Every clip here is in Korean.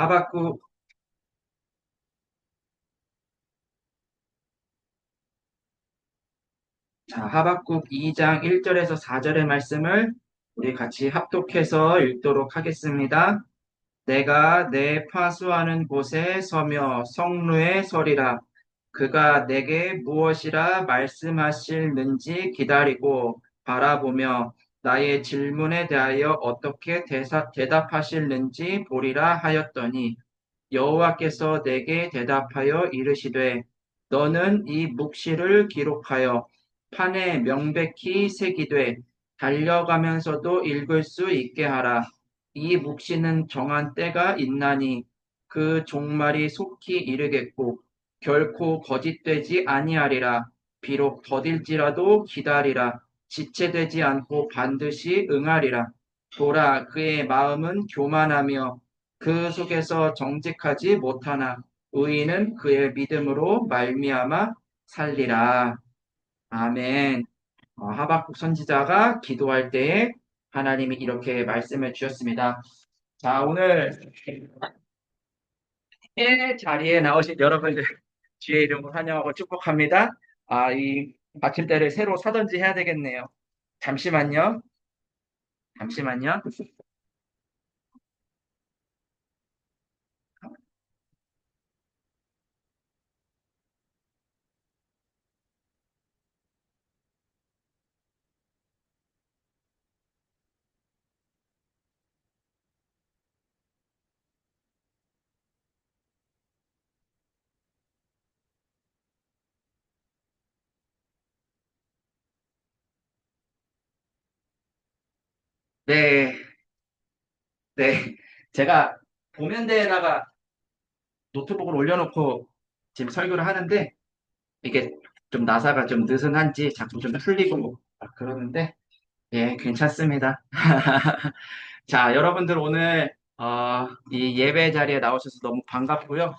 하박국, 하박국 2장 1절에서 4절의 말씀을 우리 같이 합독해서 읽도록 하겠습니다. 내가 내 파수하는 곳에 서며 성루에 서리라. 그가 내게 무엇이라 말씀하실는지 기다리고 바라보며 나의 질문에 대하여 어떻게 대답하실는지 보리라 하였더니 여호와께서 내게 대답하여 이르시되 너는 이 묵시를 기록하여 판에 명백히 새기되 달려가면서도 읽을 수 있게 하라. 이 묵시는 정한 때가 있나니 그 종말이 속히 이르겠고 결코 거짓되지 아니하리라. 비록 더딜지라도 기다리라. 지체되지 않고 반드시 응하리라. 보라, 그의 마음은 교만하며 그 속에서 정직하지 못하나 의인은 그의 믿음으로 말미암아 살리라. 아멘. 하박국 선지자가 기도할 때에 하나님이 이렇게 말씀을 주셨습니다. 자, 오늘 의 자리에 나오신 여러분들 주의 이름으로 환영하고 축복합니다. 이 받침대를 새로 사든지 해야 되겠네요. 잠시만요. 잠시만요. 네, 네. 제가 도면대에다가 노트북을 올려놓고 지금 설교를 하는데 이게 좀 나사가 좀 느슨한지 자꾸 좀 풀리고 막 그러는데 예, 괜찮습니다. 자, 여러분들 오늘 이 예배 자리에 나오셔서 너무 반갑고요.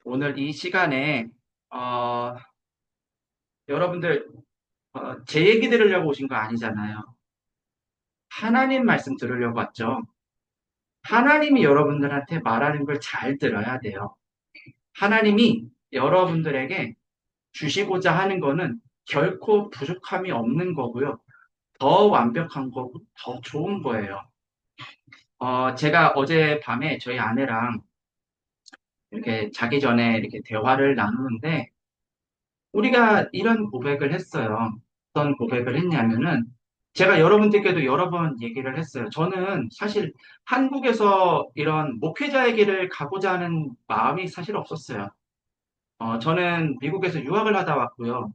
오늘 이 시간에 어, 여러분들 제 얘기 들으려고 오신 거 아니잖아요. 하나님 말씀 들으려고 왔죠. 하나님이 여러분들한테 말하는 걸 잘 들어야 돼요. 하나님이 여러분들에게 주시고자 하는 거는 결코 부족함이 없는 거고요. 더 완벽한 거고 더 좋은 거예요. 제가 어젯밤에 저희 아내랑 이렇게 자기 전에 이렇게 대화를 나누는데 우리가 이런 고백을 했어요. 어떤 고백을 했냐면은 제가 여러분들께도 여러 번 얘기를 했어요. 저는 사실 한국에서 이런 목회자의 길을 가고자 하는 마음이 사실 없었어요. 저는 미국에서 유학을 하다 왔고요.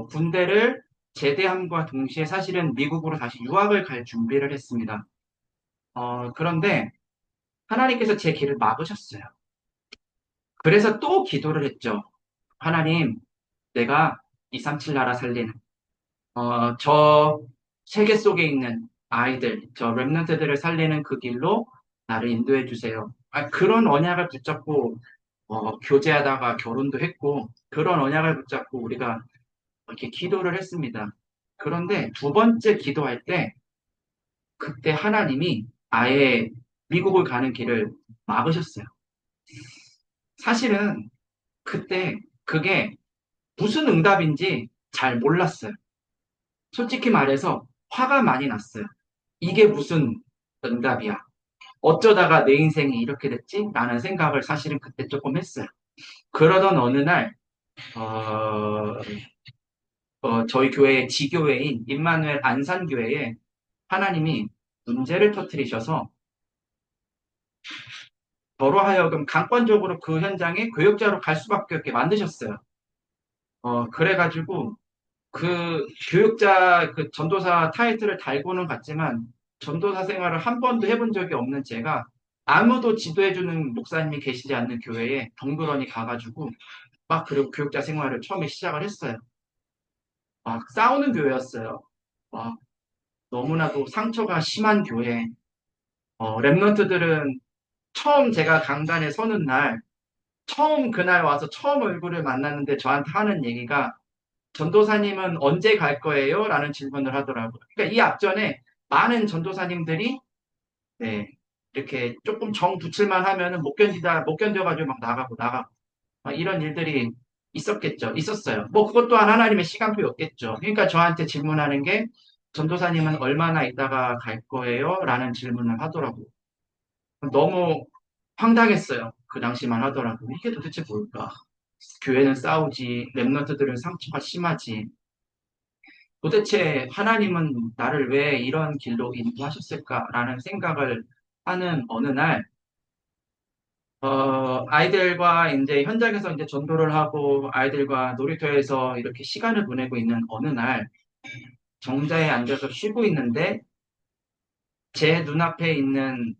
군대를 제대함과 동시에 사실은 미국으로 다시 유학을 갈 준비를 했습니다. 그런데 하나님께서 제 길을 막으셨어요. 그래서 또 기도를 했죠. 하나님, 내가 237 나라 살리는, 저 세계 속에 있는 아이들, 저 랩런트들을 살리는 그 길로 나를 인도해 주세요. 그런 언약을 붙잡고, 교제하다가 결혼도 했고, 그런 언약을 붙잡고 우리가 이렇게 기도를 했습니다. 그런데 두 번째 기도할 때, 그때 하나님이 아예 미국을 가는 길을 막으셨어요. 사실은 그때 그게 무슨 응답인지 잘 몰랐어요. 솔직히 말해서 화가 많이 났어요. 이게 무슨 응답이야? 어쩌다가 내 인생이 이렇게 됐지? 라는 생각을 사실은 그때 조금 했어요. 그러던 어느 날, 어, 저희 교회의 지교회인 임마누엘 안산교회에 하나님이 문제를 터뜨리셔서 저로 하여금 강권적으로 그 현장에 교역자로 갈 수밖에 없게 만드셨어요. 그래가지고 그 교육자 그 전도사 타이틀을 달고는 갔지만 전도사 생활을 한 번도 해본 적이 없는 제가 아무도 지도해주는 목사님이 계시지 않는 교회에 덩그러니 가가지고 막 그리고 교육자 생활을 처음에 시작을 했어요. 막 싸우는 교회였어요. 막 너무나도 상처가 심한 교회. 랩런트들은 처음 제가 강단에 서는 날, 처음 그날 와서 처음 얼굴을 만났는데 저한테 하는 얘기가 전도사님은 언제 갈 거예요? 라는 질문을 하더라고요. 그러니까 이 앞전에 많은 전도사님들이 네, 이렇게 조금 정 붙일만 하면은 못 견뎌가지고 막 나가고 막 이런 일들이 있었어요. 뭐 그것 또한 하나님의 시간표였겠죠. 그러니까 저한테 질문하는 게 전도사님은 얼마나 있다가 갈 거예요? 라는 질문을 하더라고요. 너무 황당했어요. 그 당시만 하더라도 이게 도대체 뭘까? 교회는 싸우지, 랩런트들은 상처가 심하지. 도대체 하나님은 나를 왜 이런 길로 인도하셨을까라는 생각을 하는 어느 날, 아이들과 이제 현장에서 이제 전도를 하고 아이들과 놀이터에서 이렇게 시간을 보내고 있는 어느 날, 정자에 앉아서 쉬고 있는데 제 눈앞에 있는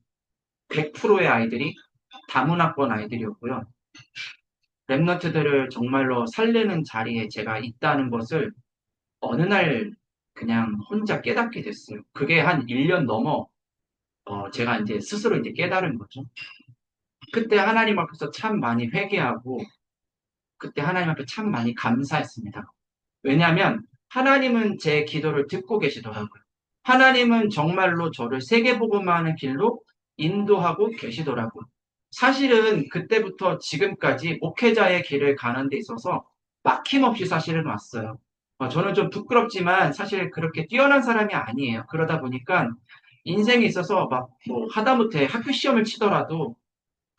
100%의 아이들이 다문화권 아이들이었고요. 랩런트들을 정말로 살리는 자리에 제가 있다는 것을 어느 날 그냥 혼자 깨닫게 됐어요. 그게 한 1년 넘어 제가 이제 스스로 이제 깨달은 거죠. 그때 하나님 앞에서 참 많이 회개하고 그때 하나님 앞에 참 많이 감사했습니다. 왜냐하면 하나님은 제 기도를 듣고 계시더라고요. 하나님은 정말로 저를 세계복음화하는 길로 인도하고 계시더라고요. 사실은 그때부터 지금까지 목회자의 길을 가는 데 있어서 막힘없이 사실은 왔어요. 저는 좀 부끄럽지만 사실 그렇게 뛰어난 사람이 아니에요. 그러다 보니까 인생에 있어서 막 뭐 하다못해 학교 시험을 치더라도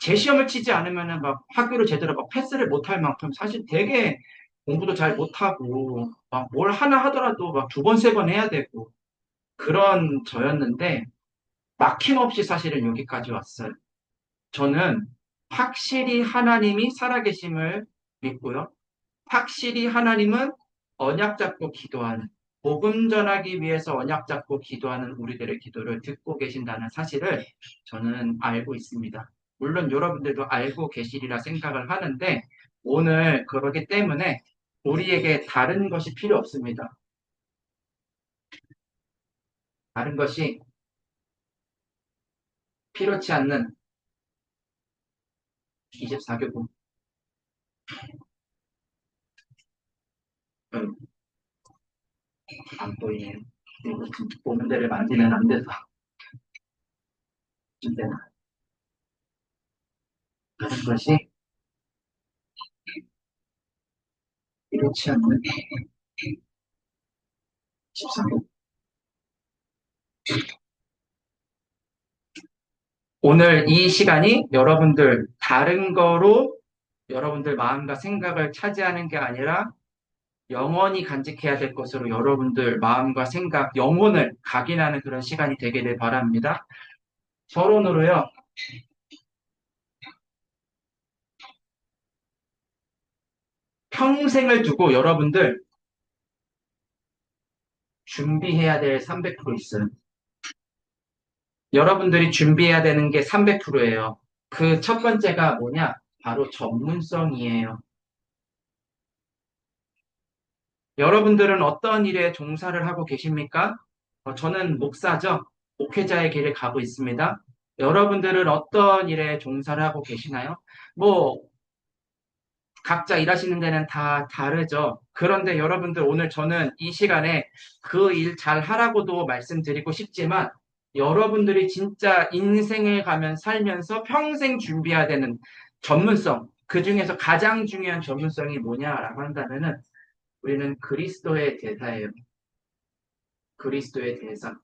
제 시험을 치지 않으면은 막 학교를 제대로 막 패스를 못할 만큼 사실 되게 공부도 잘 못하고 막 뭘 하나 하더라도 막 두 번, 세 번 해야 되고 그런 저였는데 막힘없이 사실은 여기까지 왔어요. 저는 확실히 하나님이 살아계심을 믿고요. 확실히 하나님은 언약 잡고 기도하는, 복음 전하기 위해서 언약 잡고 기도하는 우리들의 기도를 듣고 계신다는 사실을 저는 알고 있습니다. 물론 여러분들도 알고 계시리라 생각을 하는데 오늘 그러기 때문에 우리에게 다른 것이 필요 없습니다. 다른 것이 필요치 않는 24교국. 안 보이네요. 보는 데를 만지면 안 돼서. 근데 다른 것이 필요치 않는 14교국. 오늘 이 시간이 여러분들 다른 거로 여러분들 마음과 생각을 차지하는 게 아니라 영원히 간직해야 될 것으로 여러분들 마음과 생각, 영혼을 각인하는 그런 시간이 되기를 바랍니다. 서론으로요. 평생을 두고 여러분들 준비해야 될 300% 있어요. 여러분들이 준비해야 되는 게 300%예요. 그 첫 번째가 뭐냐? 바로 전문성이에요. 여러분들은 어떤 일에 종사를 하고 계십니까? 저는 목사죠. 목회자의 길을 가고 있습니다. 여러분들은 어떤 일에 종사를 하고 계시나요? 뭐, 각자 일하시는 데는 다 다르죠. 그런데 여러분들 오늘 저는 이 시간에 그 일 잘 하라고도 말씀드리고 싶지만 여러분들이 진짜 인생을 가면 살면서 평생 준비해야 되는 전문성, 그 중에서 가장 중요한 전문성이 뭐냐라고 한다면은 우리는 그리스도의 대사예요. 그리스도의 대사.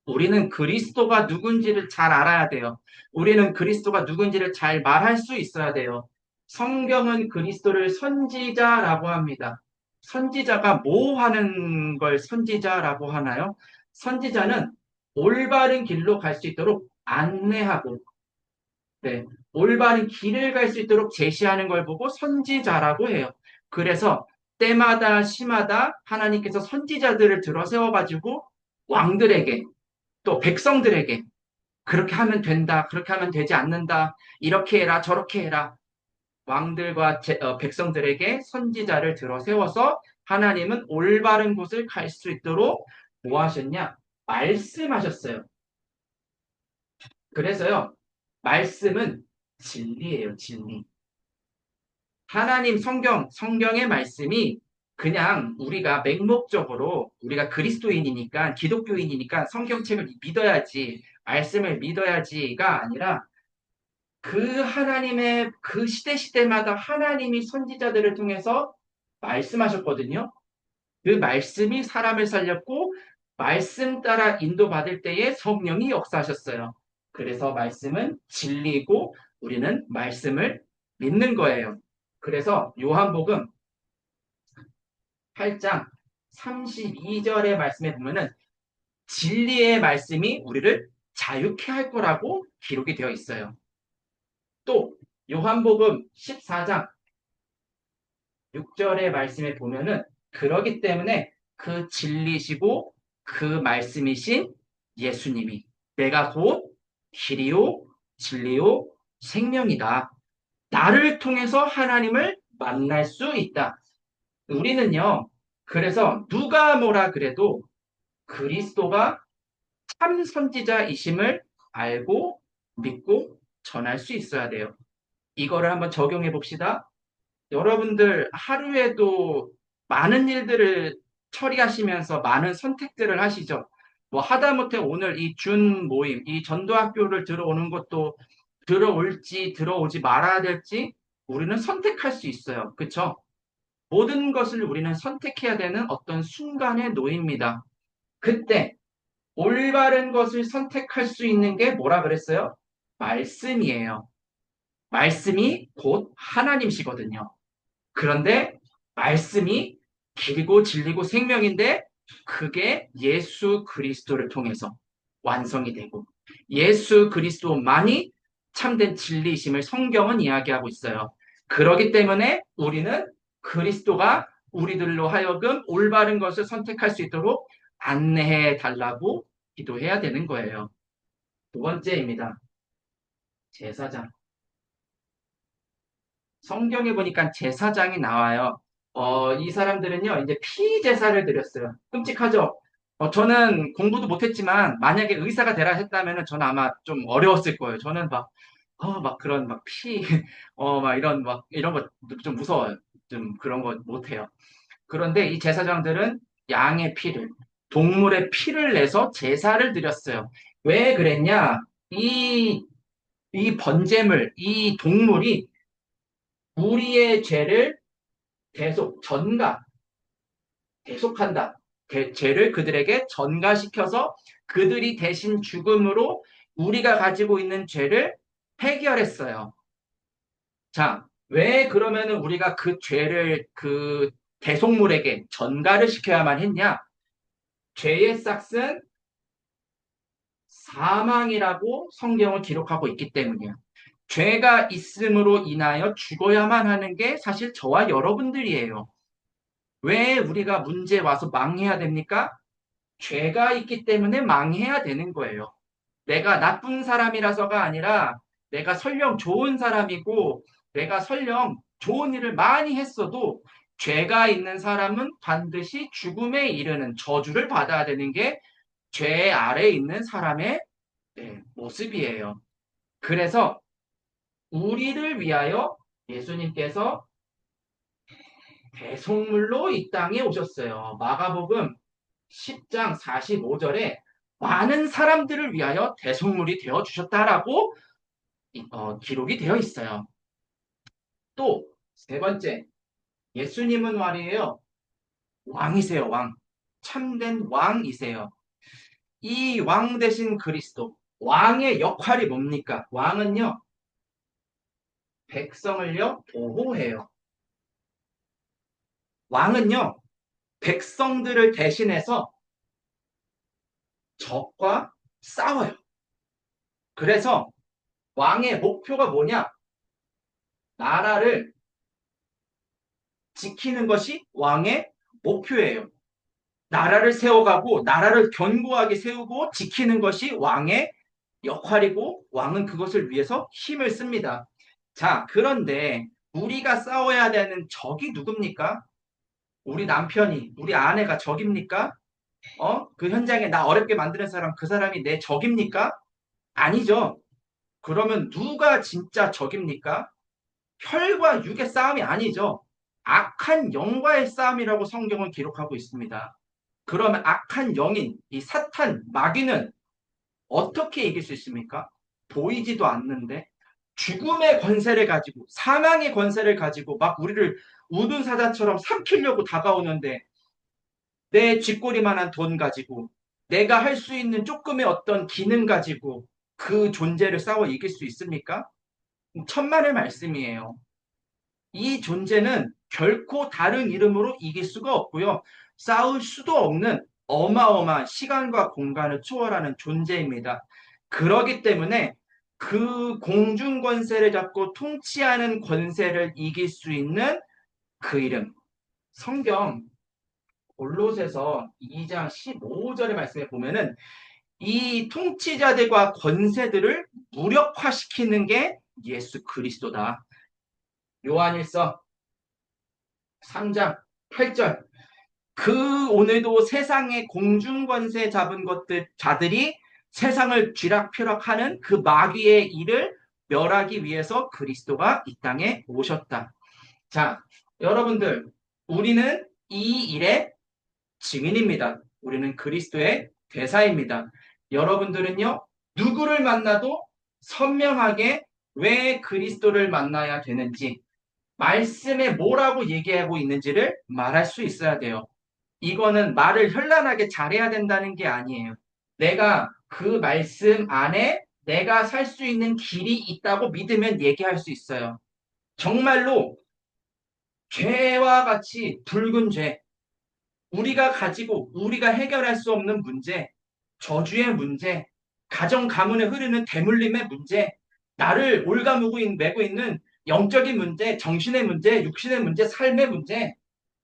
우리는 그리스도가 누군지를 잘 알아야 돼요. 우리는 그리스도가 누군지를 잘 말할 수 있어야 돼요. 성경은 그리스도를 선지자라고 합니다. 선지자가 뭐 하는 걸 선지자라고 하나요? 선지자는 올바른 길로 갈 수 있도록 안내하고, 네, 올바른 길을 갈 수 있도록 제시하는 걸 보고 선지자라고 해요. 그래서 때마다 시마다 하나님께서 선지자들을 들어 세워가지고 왕들에게 또 백성들에게 그렇게 하면 된다, 그렇게 하면 되지 않는다, 이렇게 해라, 저렇게 해라. 왕들과 백성들에게 선지자를 들어 세워서 하나님은 올바른 곳을 갈 수 있도록 뭐 하셨냐? 말씀하셨어요. 그래서요, 말씀은 진리예요, 진리. 하나님 성경의 말씀이 그냥 우리가 맹목적으로 우리가 그리스도인이니까 기독교인이니까 성경책을 믿어야지 말씀을 믿어야지가 아니라 그 하나님의 그 시대마다 하나님이 선지자들을 통해서 말씀하셨거든요. 그 말씀이 사람을 살렸고 말씀 따라 인도받을 때에 성령이 역사하셨어요. 그래서 말씀은 진리고 우리는 말씀을 믿는 거예요. 그래서 요한복음 8장 32절의 말씀에 보면은 진리의 말씀이 우리를 자유케 할 거라고 기록이 되어 있어요. 또 요한복음 14장 6절의 말씀에 보면은 그러기 때문에 그 진리시고 그 말씀이신 예수님이 내가 곧 길이요 진리요 생명이다. 나를 통해서 하나님을 만날 수 있다. 우리는요. 그래서 누가 뭐라 그래도 그리스도가 참 선지자이심을 알고 믿고 전할 수 있어야 돼요. 이거를 한번 적용해 봅시다. 여러분들 하루에도 많은 일들을 처리하시면서 많은 선택들을 하시죠. 뭐 하다못해 오늘 이 준 모임, 이 전도학교를 들어오는 것도 들어올지 들어오지 말아야 될지 우리는 선택할 수 있어요. 그렇죠? 모든 것을 우리는 선택해야 되는 어떤 순간의 노입니다. 그때 올바른 것을 선택할 수 있는 게 뭐라 그랬어요? 말씀이에요. 말씀이 곧 하나님이시거든요. 그런데 말씀이 길고 진리고 생명인데 그게 예수 그리스도를 통해서 완성이 되고 예수 그리스도만이 참된 진리이심을 성경은 이야기하고 있어요. 그렇기 때문에 우리는 그리스도가 우리들로 하여금 올바른 것을 선택할 수 있도록 안내해 달라고 기도해야 되는 거예요. 두 번째입니다. 제사장. 성경에 보니까 제사장이 나와요. 이 사람들은요, 이제 피제사를 드렸어요. 끔찍하죠? 저는 공부도 못했지만, 만약에 의사가 되라 했다면 저는 아마 좀 어려웠을 거예요. 저는 막 그런 막 이런 거 좀 무서워요. 좀 그런 거 못해요. 그런데 이 제사장들은 양의 피를, 동물의 피를 내서 제사를 드렸어요. 왜 그랬냐? 이, 이 번제물, 이 동물이 우리의 죄를 계속한다. 죄를 그들에게 전가시켜서 그들이 대신 죽음으로 우리가 가지고 있는 죄를 해결했어요. 자, 왜 그러면은 우리가 그 죄를 그 대속물에게 전가를 시켜야만 했냐? 죄의 싹은 사망이라고 성경을 기록하고 있기 때문이에요. 죄가 있음으로 인하여 죽어야만 하는 게 사실 저와 여러분들이에요. 왜 우리가 문제 와서 망해야 됩니까? 죄가 있기 때문에 망해야 되는 거예요. 내가 나쁜 사람이라서가 아니라 내가 설령 좋은 사람이고 내가 설령 좋은 일을 많이 했어도 죄가 있는 사람은 반드시 죽음에 이르는 저주를 받아야 되는 게 죄 아래에 있는 사람의 모습이에요. 그래서 우리를 위하여 예수님께서 대속물로 이 땅에 오셨어요. 마가복음 10장 45절에 많은 사람들을 위하여 대속물이 되어 주셨다라고 기록이 되어 있어요. 또 세 번째, 예수님은 말이에요. 왕이세요, 왕. 참된 왕이세요. 이 왕 대신 그리스도. 왕의 역할이 뭡니까? 왕은요, 백성을요, 보호해요. 왕은요, 백성들을 대신해서 적과 싸워요. 그래서 왕의 목표가 뭐냐? 나라를 지키는 것이 왕의 목표예요. 나라를 세워가고 나라를 견고하게 세우고 지키는 것이 왕의 역할이고 왕은 그것을 위해서 힘을 씁니다. 자, 그런데 우리가 싸워야 되는 적이 누굽니까? 우리 남편이, 우리 아내가 적입니까? 그 현장에 나 어렵게 만드는 사람, 그 사람이 내 적입니까? 아니죠. 그러면 누가 진짜 적입니까? 혈과 육의 싸움이 아니죠. 악한 영과의 싸움이라고 성경은 기록하고 있습니다. 그러면 악한 영인, 이 사탄, 마귀는 어떻게 이길 수 있습니까? 보이지도 않는데 죽음의 권세를 가지고 사망의 권세를 가지고 막 우리를 우둔사자처럼 삼키려고 다가오는데 내 쥐꼬리만한 돈 가지고 내가 할 수 있는 조금의 어떤 기능 가지고 그 존재를 싸워 이길 수 있습니까? 천만의 말씀이에요. 이 존재는 결코 다른 이름으로 이길 수가 없고요. 싸울 수도 없는 어마어마한 시간과 공간을 초월하는 존재입니다. 그러기 때문에 그 공중 권세를 잡고 통치하는 권세를 이길 수 있는 그 이름. 성경 골로새서 2장 15절의 말씀에 보면은 이 통치자들과 권세들을 무력화시키는 게 예수 그리스도다. 요한일서 3장 8절. 그 오늘도 세상의 공중권세 잡은 것들 자들이 세상을 쥐락펴락하는 그 마귀의 일을 멸하기 위해서 그리스도가 이 땅에 오셨다. 자, 여러분들, 우리는 이 일의 증인입니다. 우리는 그리스도의 대사입니다. 여러분들은요, 누구를 만나도 선명하게 왜 그리스도를 만나야 되는지, 말씀에 뭐라고 얘기하고 있는지를 말할 수 있어야 돼요. 이거는 말을 현란하게 잘해야 된다는 게 아니에요. 내가 그 말씀 안에 내가 살 수 있는 길이 있다고 믿으면 얘기할 수 있어요. 정말로 죄와 같이 붉은 죄, 우리가 가지고 우리가 해결할 수 없는 문제, 저주의 문제, 가정 가문에 흐르는 대물림의 문제, 나를 매고 있는 영적인 문제, 정신의 문제, 육신의 문제, 삶의 문제,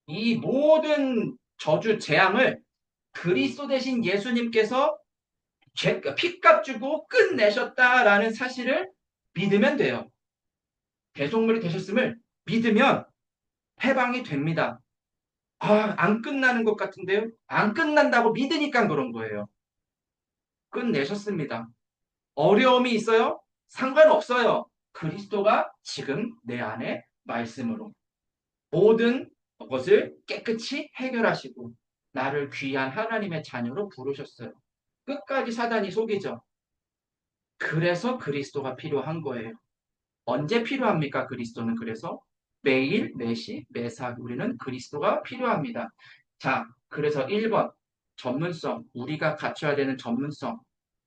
이 모든 저주 재앙을 그리스도 대신 예수님께서 피값 주고 끝내셨다라는 사실을 믿으면 돼요. 대속물이 되셨음을 믿으면 해방이 됩니다. 아, 안 끝나는 것 같은데요? 안 끝난다고 믿으니까 그런 거예요. 끝내셨습니다. 어려움이 있어요? 상관없어요. 그리스도가 지금 내 안에 말씀으로 모든 것을 깨끗이 해결하시고 나를 귀한 하나님의 자녀로 부르셨어요. 끝까지 사단이 속이죠. 그래서 그리스도가 필요한 거예요. 언제 필요합니까? 그리스도는 그래서 매일, 매시, 매사 우리는 그리스도가 필요합니다. 자, 그래서 1번 전문성, 우리가 갖춰야 되는 전문성.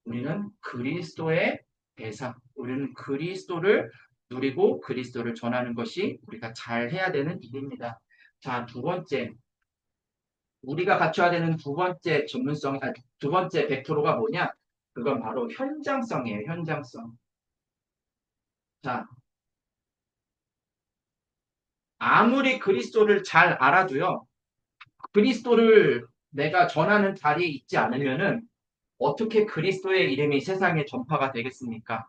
우리는 그리스도의 대상, 우리는 그리스도를 누리고 그리스도를 전하는 것이 우리가 잘 해야 되는 일입니다. 자, 두 번째, 우리가 갖춰야 되는 두 번째 전문성, 두 번째 벡토로가 뭐냐? 그건 바로 현장성이에요, 현장성. 자, 아무리 그리스도를 잘 알아도요, 그리스도를 내가 전하는 자리에 있지 않으면은 어떻게 그리스도의 이름이 세상에 전파가 되겠습니까?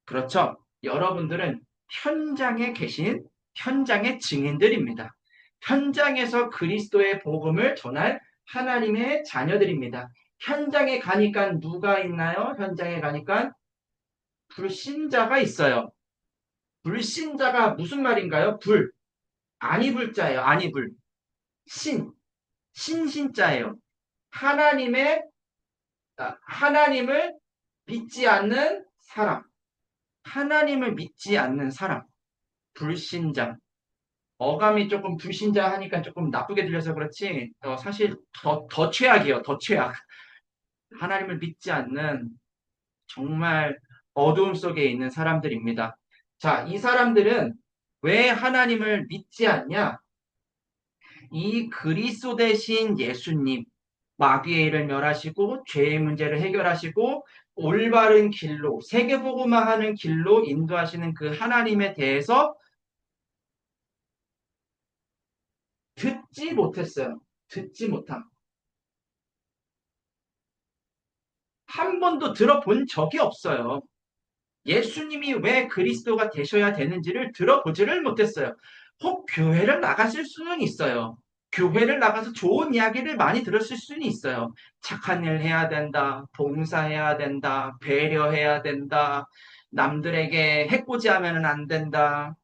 그렇죠? 여러분들은 현장에 계신 현장의 증인들입니다. 현장에서 그리스도의 복음을 전할 하나님의 자녀들입니다. 현장에 가니까 누가 있나요? 현장에 가니까 불신자가 있어요. 불신자가 무슨 말인가요? 아니불자예요. 아니불. 신, 신신자예요. 하나님의 하나님을 믿지 않는 사람, 하나님을 믿지 않는 사람, 불신자. 어감이 조금 불신자 하니까 조금 나쁘게 들려서 그렇지, 사실 더 최악이에요. 더 최악. 하나님을 믿지 않는 정말 어두움 속에 있는 사람들입니다. 자, 이 사람들은 왜 하나님을 믿지 않냐? 이 그리스도 대신 예수님, 마귀의 일을 멸하시고 죄의 문제를 해결하시고 올바른 길로 세계복음화하는 길로 인도하시는 그 하나님에 대해서 듣지 못했어요. 듣지 못함. 한 번도 들어본 적이 없어요. 예수님이 왜 그리스도가 되셔야 되는지를 들어보지를 못했어요. 혹 교회를 나갔을 수는 있어요. 교회를 나가서 좋은 이야기를 많이 들었을 수는 있어요. 착한 일 해야 된다, 봉사해야 된다, 배려해야 된다, 남들에게 해코지하면 안 된다.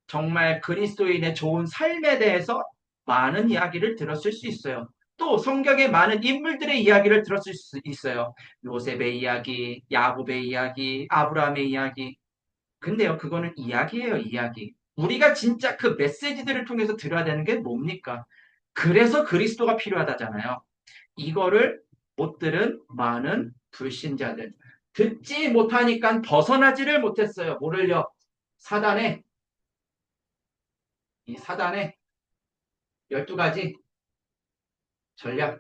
정말 그리스도인의 좋은 삶에 대해서 많은 이야기를 들었을 수 있어요. 또 성경의 많은 인물들의 이야기를 들었을 수 있어요. 요셉의 이야기, 야곱의 이야기, 아브라함의 이야기. 근데요, 그거는 이야기예요, 이야기. 우리가 진짜 그 메시지들을 통해서 들어야 되는 게 뭡니까? 그래서 그리스도가 필요하다잖아요. 이거를 못 들은 많은 불신자들. 듣지 못하니까 벗어나지를 못했어요. 뭐를요? 사단의, 이 사단의 12가지 전략.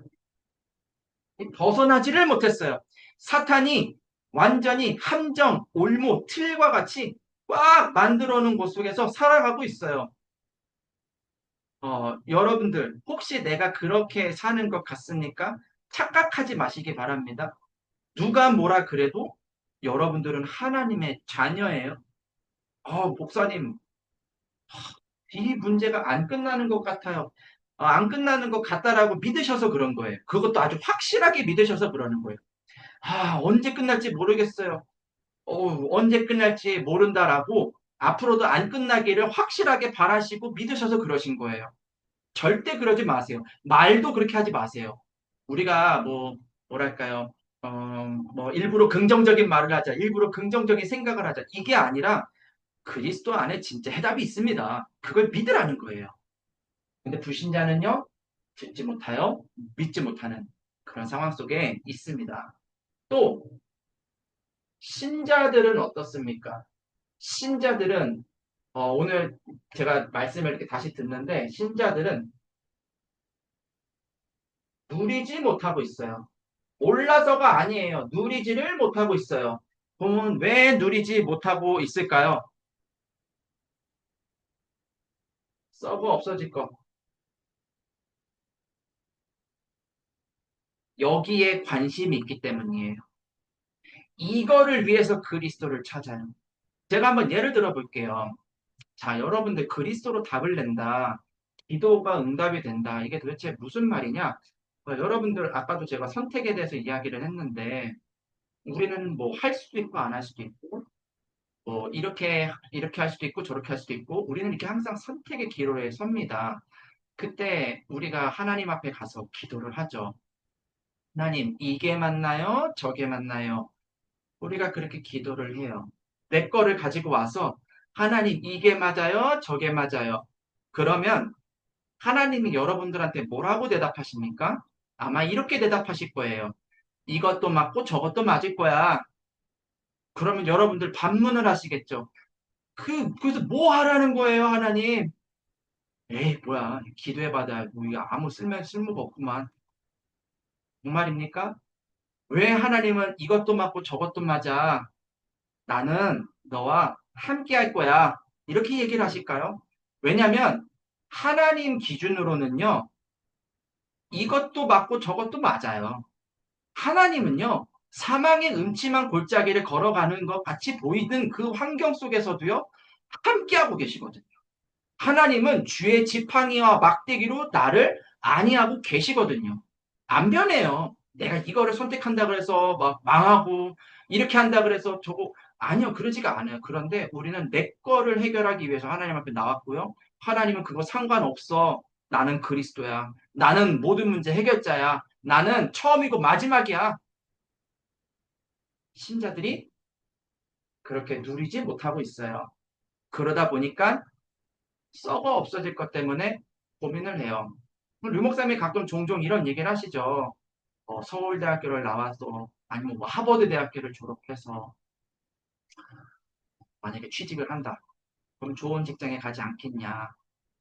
벗어나지를 못했어요. 사탄이 완전히 함정, 올무, 틀과 같이 꽉 만들어 놓은 곳 속에서 살아가고 있어요. 여러분들, 혹시 내가 그렇게 사는 것 같습니까? 착각하지 마시기 바랍니다. 누가 뭐라 그래도 여러분들은 하나님의 자녀예요. 목사님, 이 문제가 안 끝나는 것 같아요. 안 끝나는 것 같다라고 믿으셔서 그런 거예요. 그것도 아주 확실하게 믿으셔서 그러는 거예요. 언제 끝날지 모르겠어요. 언제 끝날지 모른다라고 앞으로도 안 끝나기를 확실하게 바라시고 믿으셔서 그러신 거예요. 절대 그러지 마세요. 말도 그렇게 하지 마세요. 우리가 뭐랄까요. 일부러 긍정적인 말을 하자. 일부러 긍정적인 생각을 하자. 이게 아니라 그리스도 안에 진짜 해답이 있습니다. 그걸 믿으라는 거예요. 근데 불신자는요, 듣지 못하여 믿지 못하는 그런 상황 속에 있습니다. 또, 신자들은 어떻습니까? 신자들은, 오늘 제가 말씀을 이렇게 다시 듣는데, 신자들은 누리지 못하고 있어요. 몰라서가 아니에요. 누리지를 못하고 있어요. 그러면 왜 누리지 못하고 있을까요? 썩어 없어질 거. 여기에 관심이 있기 때문이에요. 이거를 위해서 그리스도를 찾아요. 제가 한번 예를 들어 볼게요. 자, 여러분들 그리스도로 답을 낸다. 기도가 응답이 된다. 이게 도대체 무슨 말이냐? 여러분들 아까도 제가 선택에 대해서 이야기를 했는데 우리는 뭐 할 수도 있고 안 할 수도 있고 이렇게 할 수도 있고 저렇게 할 수도 있고 우리는 이렇게 항상 선택의 기로에 섭니다. 그때 우리가 하나님 앞에 가서 기도를 하죠. 하나님, 이게 맞나요? 저게 맞나요? 우리가 그렇게 기도를 해요. 내 거를 가지고 와서 하나님 이게 맞아요? 저게 맞아요. 그러면 하나님이 여러분들한테 뭐라고 대답하십니까? 아마 이렇게 대답하실 거예요. 이것도 맞고 저것도 맞을 거야. 그러면 여러분들 반문을 하시겠죠. 그래서 뭐 하라는 거예요, 하나님? 에이, 뭐야. 기도해봐야 뭐 이거 아무 쓸모가 없구만. 정말입니까? 왜 하나님은 이것도 맞고 저것도 맞아? 나는 너와 함께 할 거야. 이렇게 얘기를 하실까요? 왜냐하면 하나님 기준으로는요, 이것도 맞고 저것도 맞아요. 하나님은요, 사망의 음침한 골짜기를 걸어가는 것 같이 보이는 그 환경 속에서도요, 함께하고 계시거든요. 하나님은 주의 지팡이와 막대기로 나를 안위하고 계시거든요. 안 변해요. 내가 이거를 선택한다 그래서 막 망하고 이렇게 한다 그래서 저거 아니요. 그러지가 않아요. 그런데 우리는 내 거를 해결하기 위해서 하나님 앞에 나왔고요. 하나님은 그거 상관없어. 나는 그리스도야. 나는 모든 문제 해결자야. 나는 처음이고 마지막이야. 신자들이 그렇게 누리지 못하고 있어요. 그러다 보니까 썩어 없어질 것 때문에 고민을 해요. 류 목사님이 가끔 종종 이런 얘기를 하시죠. 서울대학교를 나와서 아니면 뭐 하버드 대학교를 졸업해서 만약에 취직을 한다. 그럼 좋은 직장에 가지 않겠냐.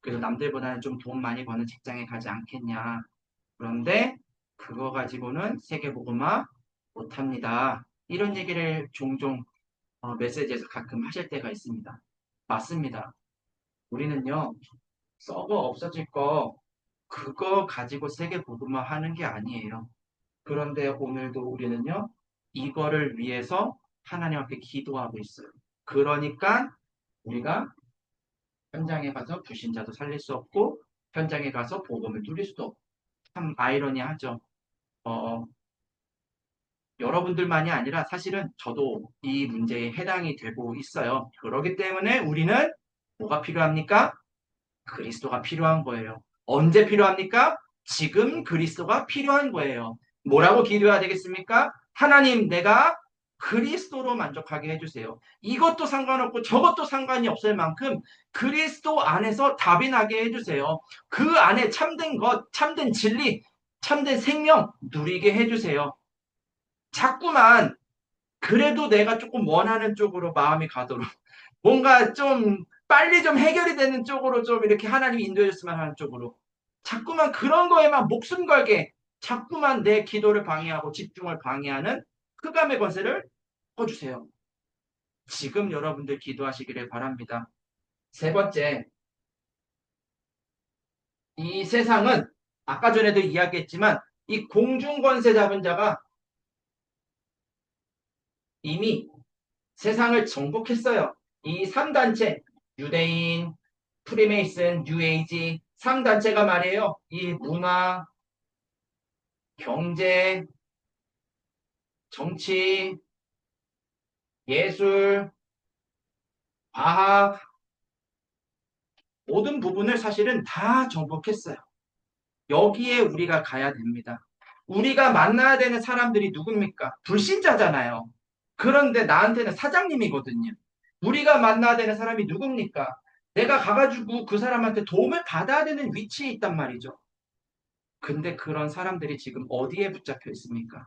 그래서 남들보다는 좀 돈 많이 버는 직장에 가지 않겠냐. 그런데 그거 가지고는 세계복음화 못합니다. 이런 얘기를 종종 메시지에서 가끔 하실 때가 있습니다. 맞습니다. 우리는요, 썩어 없어질 거 그거 가지고 세계 복음화 하는 게 아니에요. 그런데 오늘도 우리는요, 이거를 위해서 하나님 앞에 기도하고 있어요. 그러니까 우리가 현장에 가서 불신자도 살릴 수 없고, 현장에 가서 복음을 누릴 수도 없고, 참 아이러니하죠. 어, 여러분들만이 아니라 사실은 저도 이 문제에 해당이 되고 있어요. 그렇기 때문에 우리는 뭐가 필요합니까? 그리스도가 필요한 거예요. 언제 필요합니까? 지금 그리스도가 필요한 거예요. 뭐라고 기도해야 되겠습니까? 하나님, 내가 그리스도로 만족하게 해주세요. 이것도 상관없고 저것도 상관이 없을 만큼 그리스도 안에서 답이 나게 해주세요. 그 안에 참된 것, 참된 진리, 참된 생명 누리게 해주세요. 자꾸만 그래도 내가 조금 원하는 쪽으로 마음이 가도록 뭔가 좀 빨리 좀 해결이 되는 쪽으로 좀 이렇게 하나님이 인도해 줬으면 하는 쪽으로 자꾸만 그런 거에만 목숨 걸게 자꾸만 내 기도를 방해하고 집중을 방해하는 흑암의 권세를 꺼주세요. 지금 여러분들 기도하시기를 바랍니다. 세 번째, 이 세상은 아까 전에도 이야기했지만 이 공중권세 잡은 자가 이미 세상을 정복했어요. 이 3단체, 유대인, 프리메이슨, 뉴에이지, 3단체가 말이에요. 이 문화, 경제, 정치, 예술, 과학, 모든 부분을 사실은 다 정복했어요. 여기에 우리가 가야 됩니다. 우리가 만나야 되는 사람들이 누굽니까? 불신자잖아요. 그런데 나한테는 사장님이거든요. 우리가 만나야 되는 사람이 누굽니까? 내가 가가지고 그 사람한테 도움을 받아야 되는 위치에 있단 말이죠. 근데 그런 사람들이 지금 어디에 붙잡혀 있습니까?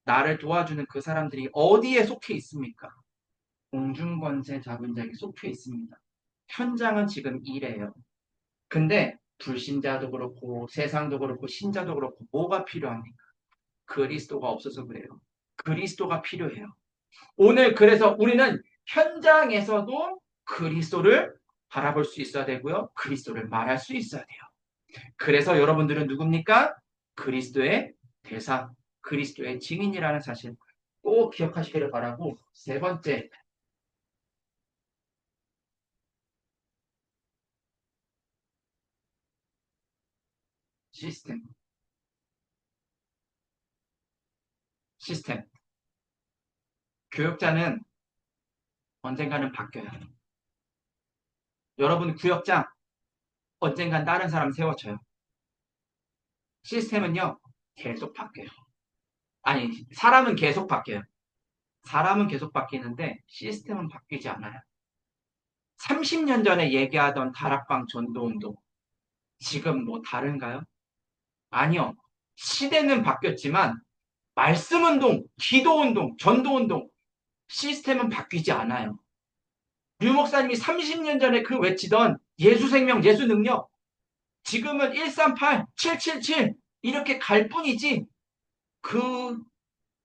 나를 도와주는 그 사람들이 어디에 속해 있습니까? 공중권세 잡은 자에게 속해 있습니다. 현장은 지금 이래요. 근데 불신자도 그렇고 세상도 그렇고 신자도 그렇고 뭐가 필요합니까? 그리스도가 없어서 그래요. 그리스도가 필요해요. 오늘 그래서 우리는 현장에서도 그리스도를 바라볼 수 있어야 되고요. 그리스도를 말할 수 있어야 돼요. 그래서 여러분들은 누굽니까? 그리스도의 대사, 그리스도의 증인이라는 사실 꼭 기억하시기를 바라고 세 번째, 시스템. 시스템. 교육자는 언젠가는 바뀌어요. 여러분 구역장 언젠간 다른 사람 세워쳐요. 시스템은요, 계속 바뀌어요. 아니, 사람은 계속 바뀌어요. 사람은 계속 바뀌는데 시스템은 바뀌지 않아요. 30년 전에 얘기하던 다락방 전도운동, 지금 뭐 다른가요? 아니요. 시대는 바뀌었지만 말씀운동, 기도운동, 전도운동, 시스템은 바뀌지 않아요. 류 목사님이 30년 전에 그 외치던 예수생명, 예수능력, 지금은 138, 777 이렇게 갈 뿐이지 그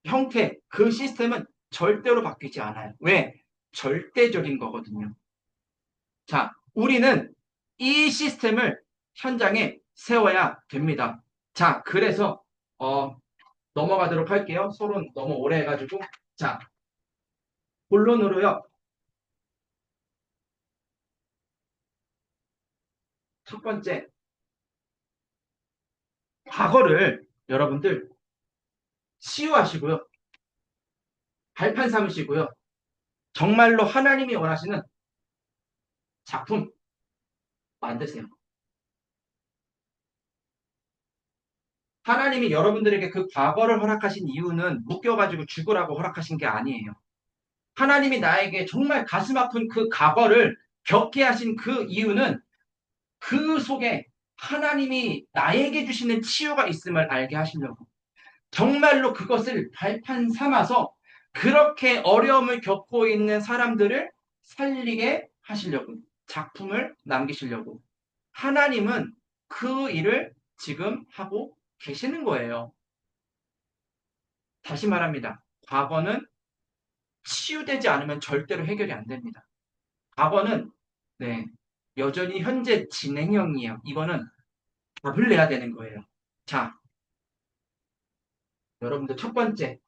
형태, 그 시스템은 절대로 바뀌지 않아요. 왜? 절대적인 거거든요. 자, 우리는 이 시스템을 현장에 세워야 됩니다. 자, 그래서 넘어가도록 할게요. 서론 너무 오래 해가지고. 자, 본론으로요. 첫 번째, 과거를 여러분들 치유하시고요. 발판 삼으시고요. 정말로 하나님이 원하시는 작품 만드세요. 하나님이 여러분들에게 그 과거를 허락하신 이유는 묶여가지고 죽으라고 허락하신 게 아니에요. 하나님이 나에게 정말 가슴 아픈 그 과거를 겪게 하신 그 이유는 그 속에 하나님이 나에게 주시는 치유가 있음을 알게 하시려고. 정말로 그것을 발판 삼아서 그렇게 어려움을 겪고 있는 사람들을 살리게 하시려고. 작품을 남기시려고. 하나님은 그 일을 지금 하고 계시는 거예요. 다시 말합니다. 과거는 치유되지 않으면 절대로 해결이 안 됩니다. 과거는 네, 여전히 현재 진행형이에요. 이거는 답을 내야 되는 거예요. 자, 여러분들 첫 번째,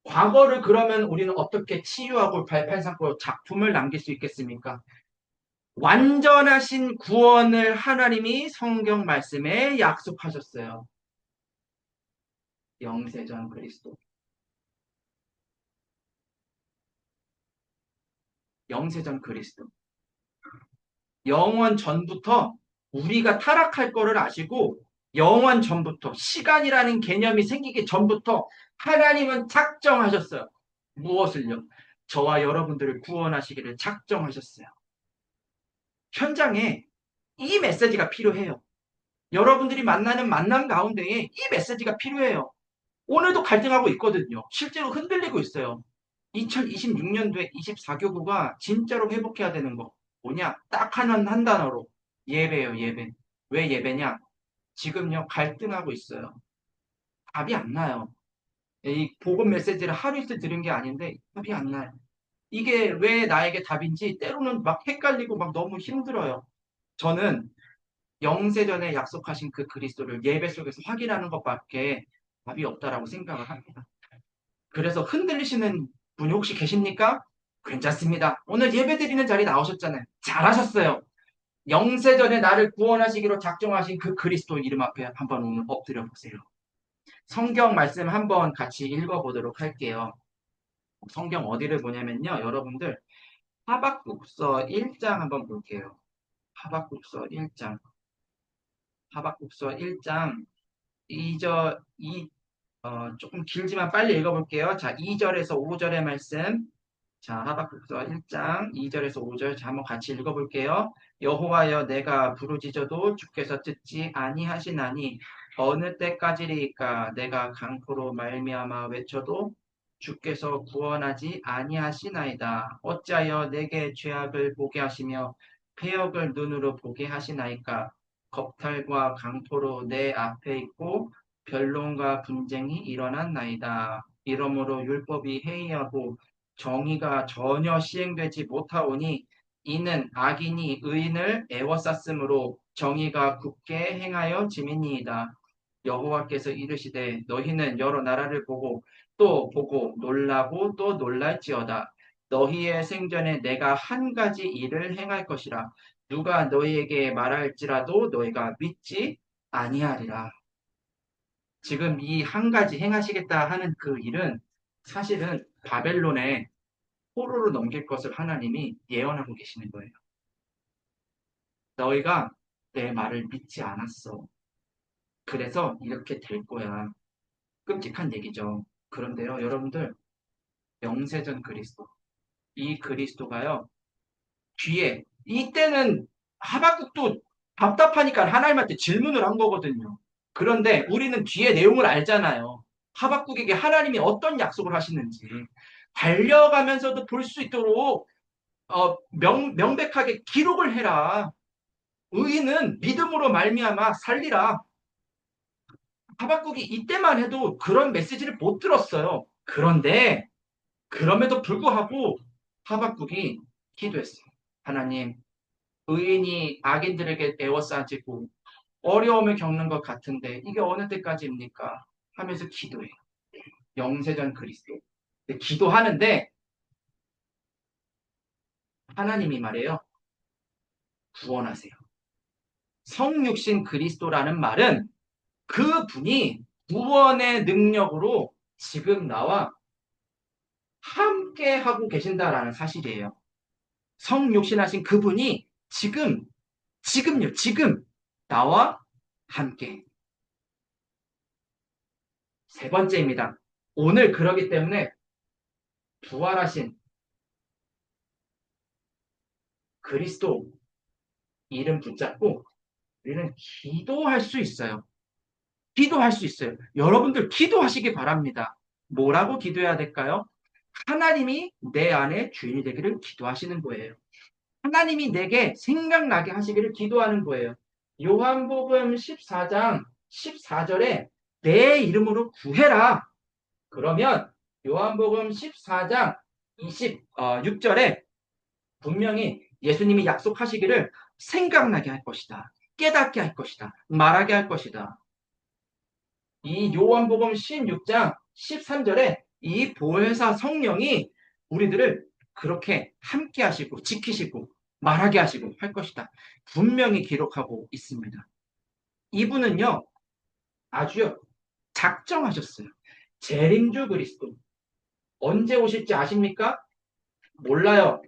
과거를 그러면 우리는 어떻게 치유하고 발판 삼고 작품을 남길 수 있겠습니까? 완전하신 구원을 하나님이 성경 말씀에 약속하셨어요. 영세전 그리스도. 영세전 그리스도. 영원 전부터 우리가 타락할 거를 아시고 영원 전부터, 시간이라는 개념이 생기기 전부터 하나님은 작정하셨어요. 무엇을요? 저와 여러분들을 구원하시기를 작정하셨어요. 현장에 이 메시지가 필요해요. 여러분들이 만나는 만남 가운데에 이 메시지가 필요해요. 오늘도 갈등하고 있거든요. 실제로 흔들리고 있어요. 2026년도에 24교구가 진짜로 회복해야 되는 거 뭐냐? 딱 한 단어로 예배예요, 예배. 왜 예배냐? 지금요, 갈등하고 있어요. 답이 안 나요. 이 복음 메시지를 하루 이틀 들은 게 아닌데 답이 안 나요. 이게 왜 나에게 답인지 때로는 막 헷갈리고 막 너무 힘들어요. 저는 영세전에 약속하신 그 그리스도를 예배 속에서 확인하는 것밖에 답이 없다라고 생각을 합니다. 그래서 흔들리시는 분이 혹시 계십니까? 괜찮습니다. 오늘 예배 드리는 자리 나오셨잖아요. 잘하셨어요. 영세전에 나를 구원하시기로 작정하신 그 그리스도 이름 앞에 한번 오늘 엎드려 보세요. 성경 말씀 한번 같이 읽어보도록 할게요. 성경 어디를 보냐면요. 여러분들 하박국서 1장 한번 볼게요. 하박국서 1장. 하박국서 1장 2절, 조금 길지만 빨리 읽어볼게요. 자, 2절에서 5절의 말씀. 자, 하박국서 1장 2절에서 5절 자, 한번 같이 읽어볼게요. 여호와여 내가 부르짖어도 주께서 듣지 아니하시나니 어느 때까지리까 내가 강포로 말미암아 외쳐도 주께서 구원하지 아니하시나이다. 어찌하여 내게 죄악을 보게 하시며 패역을 눈으로 보게 하시나이까. 겁탈과 강포로 내 앞에 있고 변론과 분쟁이 일어났나이다. 이러므로 율법이 해이하고 정의가 전혀 시행되지 못하오니 이는 악인이 의인을 애워쌌으므로 정의가 굳게 행하여 지민이이다. 여호와께서 이르시되 너희는 여러 나라를 보고 또 보고 놀라고 또 놀랄지어다. 너희의 생전에 내가 한 가지 일을 행할 것이라. 누가 너희에게 말할지라도 너희가 믿지 아니하리라. 지금 이 한 가지 행하시겠다 하는 그 일은 사실은 바벨론의 포로로 넘길 것을 하나님이 예언하고 계시는 거예요. 너희가 내 말을 믿지 않았어. 그래서 이렇게 될 거야. 끔찍한 얘기죠. 그런데요, 여러분들, 영세전 그리스도. 이 그리스도가요, 뒤에, 이때는 하박국도 답답하니까 하나님한테 질문을 한 거거든요. 그런데 우리는 뒤에 내용을 알잖아요. 하박국에게 하나님이 어떤 약속을 하시는지. 달려가면서도 볼 수 있도록 명백하게 기록을 해라. 의인은 믿음으로 말미암아 살리라. 하박국이 이때만 해도 그런 메시지를 못 들었어요. 그런데 그럼에도 불구하고 하박국이 기도했어요. 하나님, 의인이 악인들에게 에워싸지고 어려움을 겪는 것 같은데 이게 어느 때까지입니까? 하면서 기도해요. 영세전 그리스도. 기도하는데 하나님이 말해요. 구원하세요. 성육신 그리스도라는 말은 그 분이 구원의 능력으로 지금 나와 함께 하고 계신다라는 사실이에요. 성육신하신 그분이 지금요, 지금 나와 함께. 세 번째입니다. 오늘 그러기 때문에 부활하신 그리스도 이름 붙잡고 우리는 기도할 수 있어요. 기도할 수 있어요. 여러분들 기도하시기 바랍니다. 뭐라고 기도해야 될까요? 하나님이 내 안에 주인이 되기를 기도하시는 거예요. 하나님이 내게 생각나게 하시기를 기도하는 거예요. 요한복음 14장 14절에 내 이름으로 구해라. 그러면 요한복음 14장 26절에 분명히 예수님이 약속하시기를 생각나게 할 것이다. 깨닫게 할 것이다. 말하게 할 것이다. 이 요한복음 16장 13절에 이 보혜사 성령이 우리들을 그렇게 함께 하시고 지키시고 말하게 하시고 할 것이다. 분명히 기록하고 있습니다. 이분은요, 아주요, 작정하셨어요. 재림주 그리스도. 언제 오실지 아십니까? 몰라요.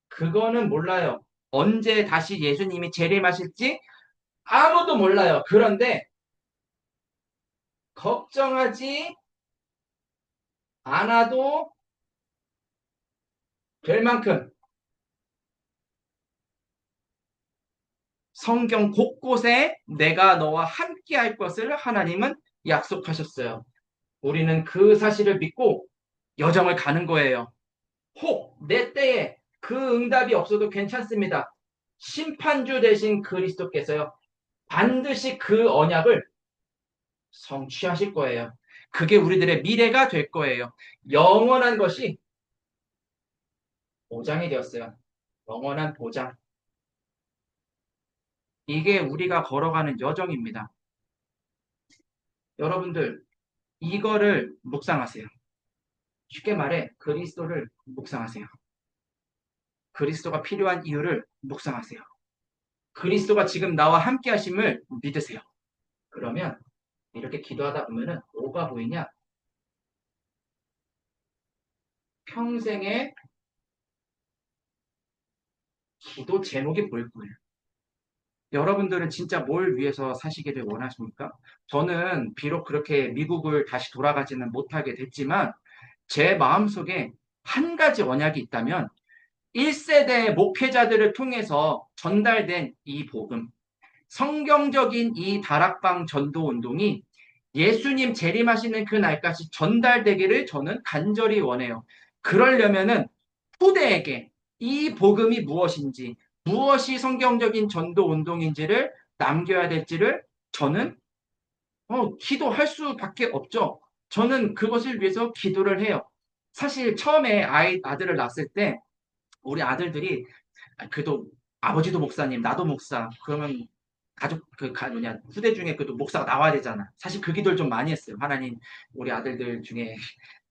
그거는 몰라요. 언제 다시 예수님이 재림하실지 아무도 몰라요. 그런데 걱정하지 않아도 될 만큼 성경 곳곳에 내가 너와 함께 할 것을 하나님은 약속하셨어요. 우리는 그 사실을 믿고 여정을 가는 거예요. 혹 내 때에 그 응답이 없어도 괜찮습니다. 심판주 대신 그리스도께서요. 반드시 그 언약을 성취하실 거예요. 그게 우리들의 미래가 될 거예요. 영원한 것이 보장이 되었어요. 영원한 보장. 이게 우리가 걸어가는 여정입니다. 여러분들, 이거를 묵상하세요. 쉽게 말해, 그리스도를 묵상하세요. 그리스도가 필요한 이유를 묵상하세요. 그리스도가 지금 나와 함께 하심을 믿으세요. 그러면 이렇게 기도하다 보면은 뭐가 보이냐? 평생의 기도 제목이 보일 거예요. 여러분들은 진짜 뭘 위해서 사시기를 원하십니까? 저는 비록 그렇게 미국을 다시 돌아가지는 못하게 됐지만 제 마음속에 한 가지 언약이 있다면 1세대 목회자들을 통해서 전달된 이 복음, 성경적인 이 다락방 전도 운동이 예수님 재림하시는 그 날까지 전달되기를 저는 간절히 원해요. 그러려면은 후대에게 이 복음이 무엇인지, 무엇이 성경적인 전도 운동인지를 남겨야 될지를 저는 기도할 수밖에 없죠. 저는 그것을 위해서 기도를 해요. 사실 처음에 아들을 낳았을 때 우리 아들들이 그래도 아버지도 목사님, 나도 목사. 그러면 가족 뭐냐 후대 중에 그래도 목사가 나와야 되잖아. 사실 그 기도를 좀 많이 했어요. 하나님, 우리 아들들 중에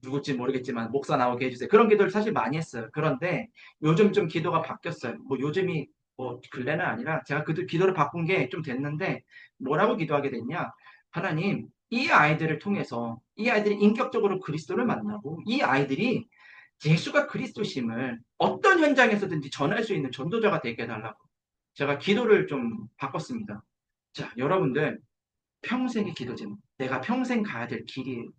누굴지 모르겠지만 목사 나오게 해주세요. 그런 기도를 사실 많이 했어요. 그런데 요즘 좀 기도가 바뀌었어요. 뭐 요즘이 뭐 근래는 아니라 제가 그 기도를 바꾼 게 좀 됐는데 뭐라고 기도하게 됐냐? 하나님, 이 아이들을 통해서 이 아이들이 인격적으로 그리스도를 만나고 이 아이들이 예수가 그리스도심을 어떤 현장에서든지 전할 수 있는 전도자가 되게 해달라고 제가 기도를 좀 바꿨습니다. 자, 여러분들 평생의 기도 제목. 내가 평생 가야 될 길이에요.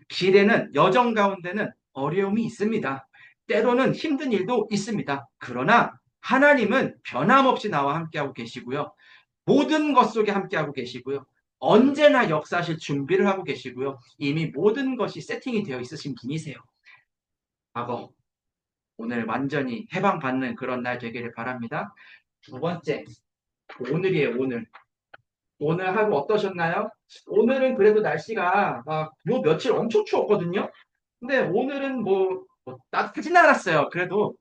길에는 여정 가운데는 어려움이 있습니다. 때로는 힘든 일도 있습니다. 그러나 하나님은 변함없이 나와 함께하고 계시고요. 모든 것 속에 함께하고 계시고요. 언제나 역사하실 준비를 하고 계시고요. 이미 모든 것이 세팅이 되어 있으신 분이세요. 과거, 오늘 완전히 해방받는 그런 날 되기를 바랍니다. 두 번째, 오늘이에요, 오늘. 오늘 하루 어떠셨나요? 오늘은 그래도 날씨가 막 요 며칠 엄청 추웠거든요. 근데 오늘은 뭐 따뜻하진 않았어요. 그래도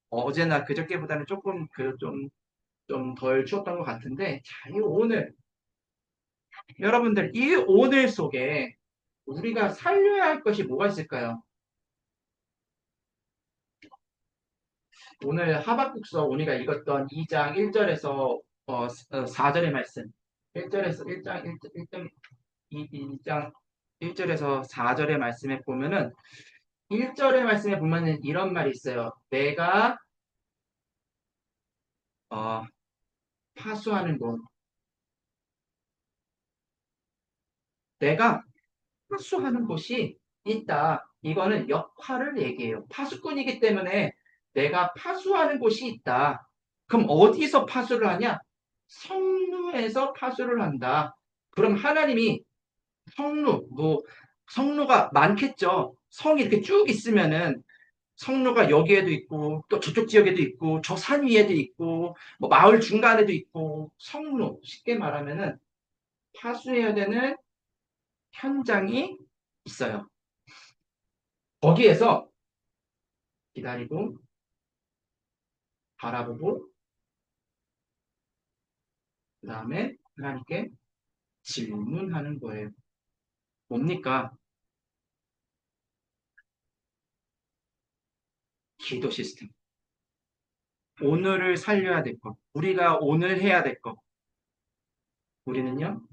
어제나 그저께보다는 조금 좀 덜 추웠던 것 같은데 자, 이 오늘 여러분들 이 오늘 속에 우리가 살려야 할 것이 뭐가 있을까요? 오늘 하박국서 우리가 읽었던 2장 1절에서 4절의 말씀 1절에서 1장 1장 2장 1절에서 4절의 말씀에 보면은 1절의 말씀에 보면은 이런 말이 있어요. 내가 어, 파수하는 곳, 내가 파수하는 곳이 있다. 이거는 역할을 얘기해요. 파수꾼이기 때문에 내가 파수하는 곳이 있다. 그럼 어디서 파수를 하냐? 성루에서 파수를 한다. 그럼 하나님이 성루가 많겠죠. 성이 이렇게 쭉 있으면은 성로가 여기에도 있고 또 저쪽 지역에도 있고 저 산 위에도 있고 뭐 마을 중간에도 있고 성로 쉽게 말하면은 파수해야 되는 현장이 있어요. 거기에서 기다리고 바라보고 그 다음에 하나님께 질문하는 거예요. 뭡니까? 기도 시스템. 오늘을 살려야 될 것. 우리가 오늘 해야 될 것. 우리는요,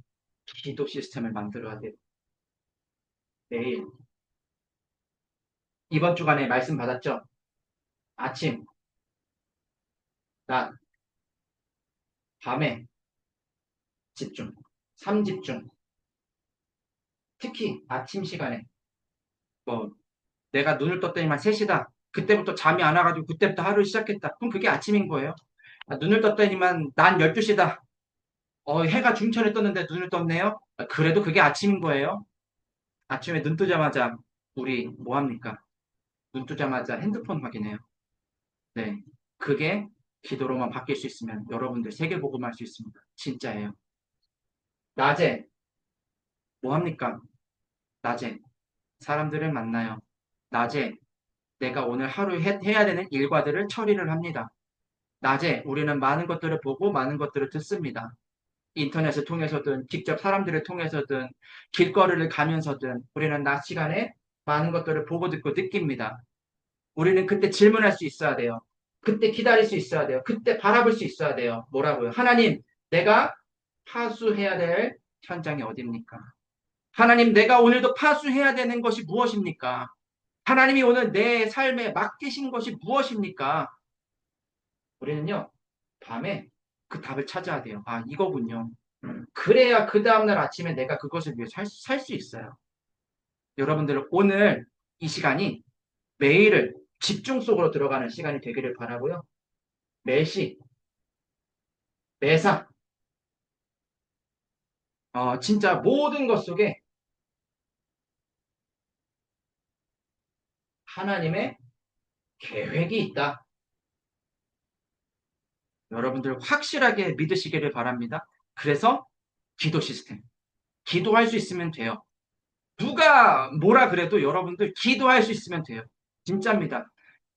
기도 시스템을 만들어야 돼요. 매일. 이번 주간에 말씀 받았죠? 아침, 낮, 밤에 집중. 3집중. 특히 아침 시간에 뭐 내가 눈을 떴더니만 3시다. 그때부터 잠이 안 와가지고 그때부터 하루를 시작했다. 그럼 그게 아침인 거예요. 아, 눈을 떴더니만 난 12시다. 해가 중천에 떴는데 눈을 떴네요. 아, 그래도 그게 아침인 거예요. 아침에 눈 뜨자마자 우리 뭐 합니까? 눈 뜨자마자 핸드폰 확인해요. 네. 그게 기도로만 바뀔 수 있으면 여러분들 세계복음할 수 있습니다. 진짜예요. 낮에 뭐 합니까? 낮에 사람들을 만나요. 낮에 내가 오늘 하루 해야 되는 일과들을 처리를 합니다. 낮에 우리는 많은 것들을 보고 많은 것들을 듣습니다. 인터넷을 통해서든 직접 사람들을 통해서든 길거리를 가면서든 우리는 낮 시간에 많은 것들을 보고 듣고 느낍니다. 우리는 그때 질문할 수 있어야 돼요. 그때 기다릴 수 있어야 돼요. 그때 바라볼 수 있어야 돼요. 뭐라고요? 하나님, 내가 파수해야 될 현장이 어디입니까? 하나님, 내가 오늘도 파수해야 되는 것이 무엇입니까? 하나님이 오늘 내 삶에 맡기신 것이 무엇입니까? 우리는요, 밤에 그 답을 찾아야 돼요. 아, 이거군요. 그래야 그 다음날 아침에 내가 그것을 위해 살 수 있어요. 여러분들 오늘 이 시간이 매일을 집중 속으로 들어가는 시간이 되기를 바라고요. 매시, 매사, 진짜 모든 것 속에 하나님의 계획이 있다. 여러분들 확실하게 믿으시기를 바랍니다. 그래서 기도 시스템. 기도할 수 있으면 돼요. 누가 뭐라 그래도 여러분들 기도할 수 있으면 돼요. 진짜입니다.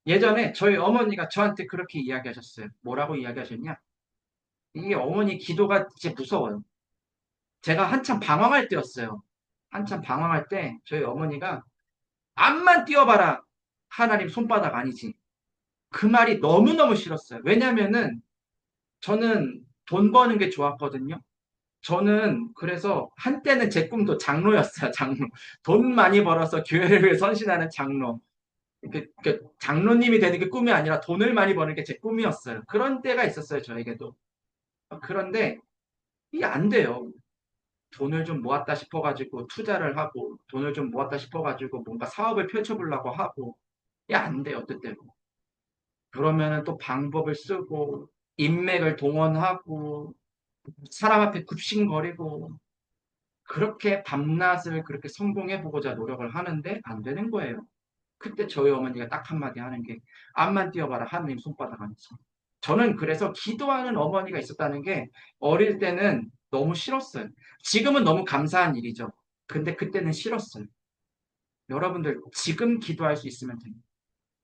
예전에 저희 어머니가 저한테 그렇게 이야기하셨어요. 뭐라고 이야기하셨냐? 이게 어머니 기도가 진짜 무서워요. 제가 한참 방황할 때였어요. 한참 방황할 때 저희 어머니가 앞만 띄워봐라. 하나님 손바닥 아니지. 그 말이 너무너무 싫었어요. 왜냐면은 저는 돈 버는 게 좋았거든요. 저는 그래서 한때는 제 꿈도 장로였어요. 장로. 돈 많이 벌어서 교회를 위해 선신하는 장로. 장로님이 되는 게 꿈이 아니라 돈을 많이 버는 게 제 꿈이었어요. 그런 때가 있었어요. 저에게도. 그런데 이게 안 돼요. 돈을 좀 모았다 싶어가지고 투자를 하고 돈을 좀 모았다 싶어가지고 뭔가 사업을 펼쳐보려고 하고 이게 안 돼요. 뜻대로. 그러면은 또 방법을 쓰고 인맥을 동원하고 사람 앞에 굽신거리고 그렇게 밤낮을 그렇게 성공해보고자 노력을 하는데 안 되는 거예요. 그때 저희 어머니가 딱 한마디 하는 게 앞만 띄워봐라 하느님 손바닥 안에서. 저는 그래서 기도하는 어머니가 있었다는 게 어릴 때는 너무 싫었어요. 지금은 너무 감사한 일이죠. 근데 그때는 싫었어요. 여러분들 지금 기도할 수 있으면 됩니다.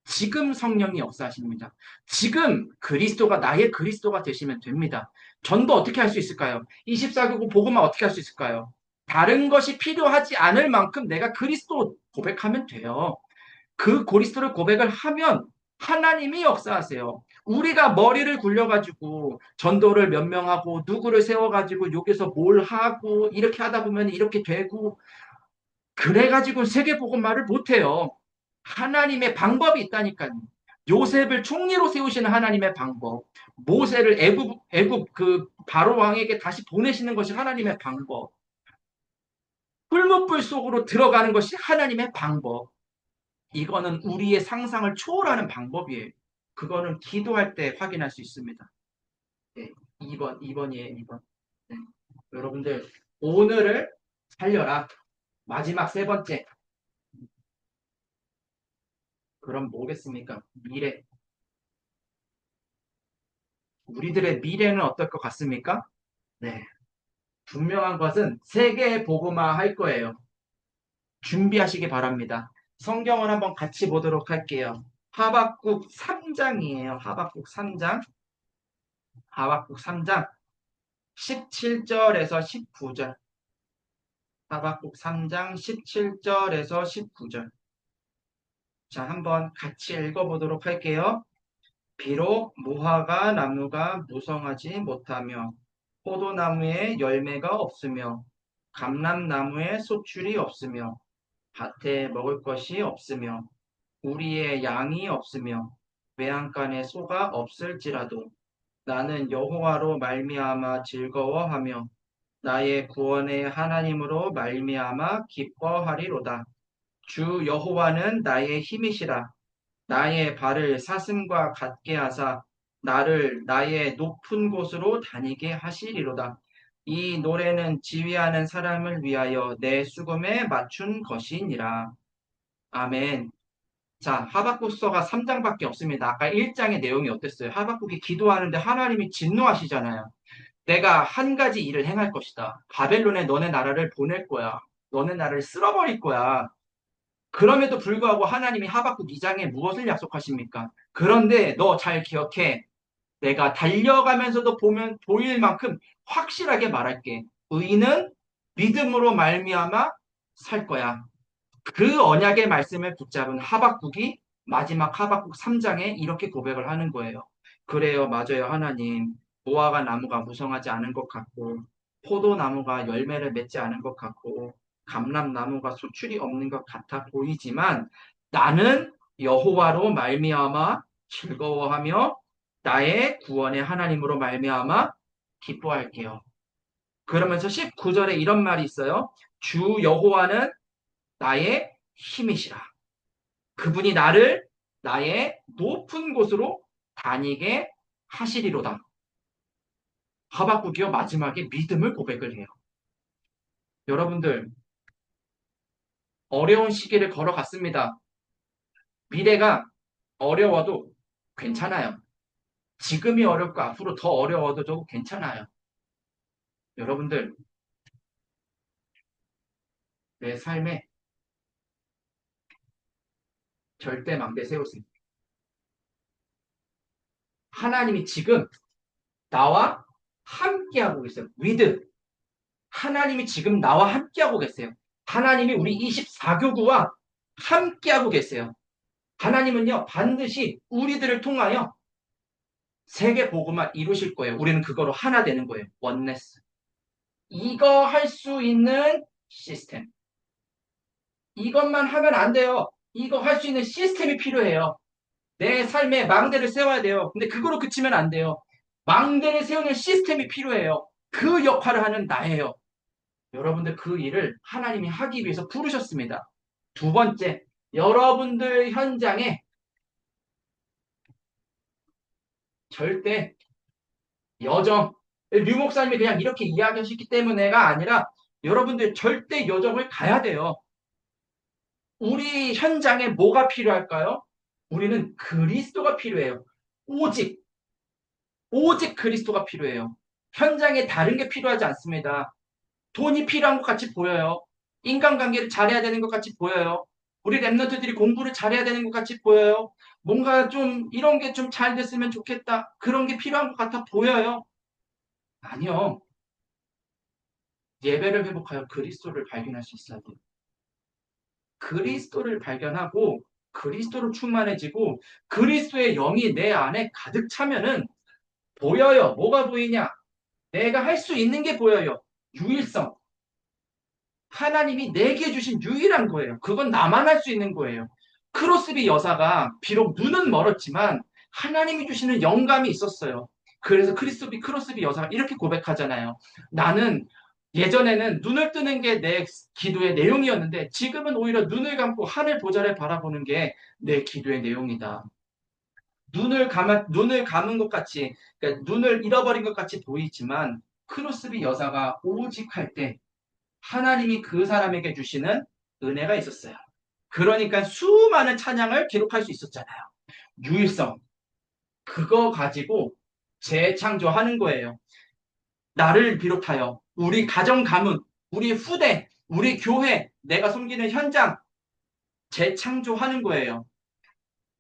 지금 성령이 역사하십니다. 지금 그리스도가 나의 그리스도가 되시면 됩니다. 전도 어떻게 할 수 있을까요? 24교국 복음만 어떻게 할 수 있을까요? 다른 것이 필요하지 않을 만큼 내가 그리스도 고백하면 돼요. 그 그리스도를 고백을 하면 하나님이 역사하세요. 우리가 머리를 굴려가지고 전도를 몇 명 하고 누구를 세워가지고 여기서 뭘 하고 이렇게 하다 보면 이렇게 되고 그래가지고 세계복음화를 못해요. 하나님의 방법이 있다니까요. 요셉을 총리로 세우시는 하나님의 방법, 모세를 애굽 그 바로 왕에게 다시 보내시는 것이 하나님의 방법, 풀무불 속으로 들어가는 것이 하나님의 방법. 이거는 우리의 상상을 초월하는 방법이에요. 그거는 기도할 때 확인할 수 있습니다. 네, 2번이에요, 2번. 네. 여러분들, 오늘을 살려라. 마지막 3번째. 그럼 뭐겠습니까? 미래. 우리들의 미래는 어떨 것 같습니까? 네. 분명한 것은 세계에 복음화 할 거예요. 준비하시기 바랍니다. 성경을 한번 같이 보도록 할게요. 하박국 3장이에요. 하박국 3장. 하박국 3장 17절에서 19절. 하박국 3장 17절에서 19절. 자, 한번 같이 읽어보도록 할게요. 비록 무화과 나무가 무성하지 못하며 포도나무에 열매가 없으며 감람나무에 소출이 없으며 밭에 먹을 것이 없으며 우리의 양이 없으며 외양간에 소가 없을지라도 나는 여호와로 말미암아 즐거워하며 나의 구원의 하나님으로 말미암아 기뻐하리로다. 주 여호와는 나의 힘이시라. 나의 발을 사슴과 같게 하사 나를 나의 높은 곳으로 다니게 하시리로다. 이 노래는 지휘하는 사람을 위하여 내 수금에 맞춘 것이니라. 아멘. 자, 하박국서가 3장밖에 없습니다. 아까 1장의 내용이 어땠어요? 하박국이 기도하는데 하나님이 진노하시잖아요. 내가 한 가지 일을 행할 것이다. 바벨론에 너네 나라를 보낼 거야. 너네 나라를 쓸어버릴 거야. 그럼에도 불구하고 하나님이 하박국 2장에 무엇을 약속하십니까? 그런데 너 잘 기억해. 내가 달려가면서도 보면 보일 만큼 확실하게 말할게. 의인은 믿음으로 말미암아 살 거야. 그 언약의 말씀을 붙잡은 하박국이 마지막 하박국 3장에 이렇게 고백을 하는 거예요. 그래요, 맞아요, 하나님. 무화과 나무가 무성하지 않은 것 같고, 포도나무가 열매를 맺지 않은 것 같고, 감람나무가 수출이 없는 것 같아 보이지만 나는 여호와로 말미암아 즐거워하며 나의 구원의 하나님으로 말미암아 기뻐할게요. 그러면서 19절에 이런 말이 있어요. 주 여호와는 나의 힘이시라. 그분이 나를 나의 높은 곳으로 다니게 하시리로다. 하박국이요 마지막에 믿음을 고백을 해요. 여러분들 어려운 시기를 걸어갔습니다. 미래가 어려워도 괜찮아요. 지금이 어렵고 앞으로 더 어려워도 좀 괜찮아요. 여러분들 내 삶에 절대 망대 세우세요. 하나님이 지금 나와 함께하고 계세요. 위드 하나님이 지금 나와 함께하고 계세요. 하나님이 우리 24교구와 함께하고 계세요. 하나님은요, 반드시 우리들을 통하여 세계 복음화 이루실 거예요. 우리는 그거로 하나 되는 거예요. 원네스. 이거 할 수 있는 시스템. 이것만 하면 안 돼요. 이거 할 수 있는 시스템이 필요해요. 내 삶에 망대를 세워야 돼요. 근데 그거로 그치면 안 돼요. 망대를 세우는 시스템이 필요해요. 그 역할을 하는 나예요. 여러분들 그 일을 하나님이 하기 위해서 부르셨습니다. 두 번째, 여러분들 현장에 절대 여정, 류 목사님이 그냥 이렇게 이야기하셨기 때문에가 아니라 여러분들 절대 여정을 가야 돼요. 우리 현장에 뭐가 필요할까요? 우리는 그리스도가 필요해요. 오직, 오직 그리스도가 필요해요. 현장에 다른 게 필요하지 않습니다. 돈이 필요한 것 같이 보여요. 인간관계를 잘해야 되는 것 같이 보여요. 우리 랩런트들이 공부를 잘해야 되는 것 같이 보여요. 뭔가 좀 이런 게 좀 잘 됐으면 좋겠다. 그런 게 필요한 것 같아 보여요. 아니요. 예배를 회복하여 그리스도를 발견할 수 있어야 돼요. 그리스도를 발견하고 그리스도로 충만해지고 그리스도의 영이 내 안에 가득 차면은 보여요. 뭐가 보이냐? 내가 할 수 있는 게 보여요. 유일성. 하나님이 내게 주신 유일한 거예요. 그건 나만 할 수 있는 거예요. 크로스비 여사가 비록 눈은 멀었지만 하나님이 주시는 영감이 있었어요. 그래서 크로스비 여사가 이렇게 고백하잖아요. 나는 예전에는 눈을 뜨는 게 내 기도의 내용이었는데 지금은 오히려 눈을 감고 하늘 보좌를 바라보는 게 내 기도의 내용이다. 눈을 감은 것 같이, 그러니까 눈을 잃어버린 것 같이 보이지만 크로스비 여사가 오직 할 때 하나님이 그 사람에게 주시는 은혜가 있었어요. 그러니까 수많은 찬양을 기록할 수 있었잖아요. 유일성. 그거 가지고 재창조하는 거예요. 나를 비롯하여 우리 가정 가문, 우리 후대, 우리 교회, 내가 섬기는 현장 재창조하는 거예요.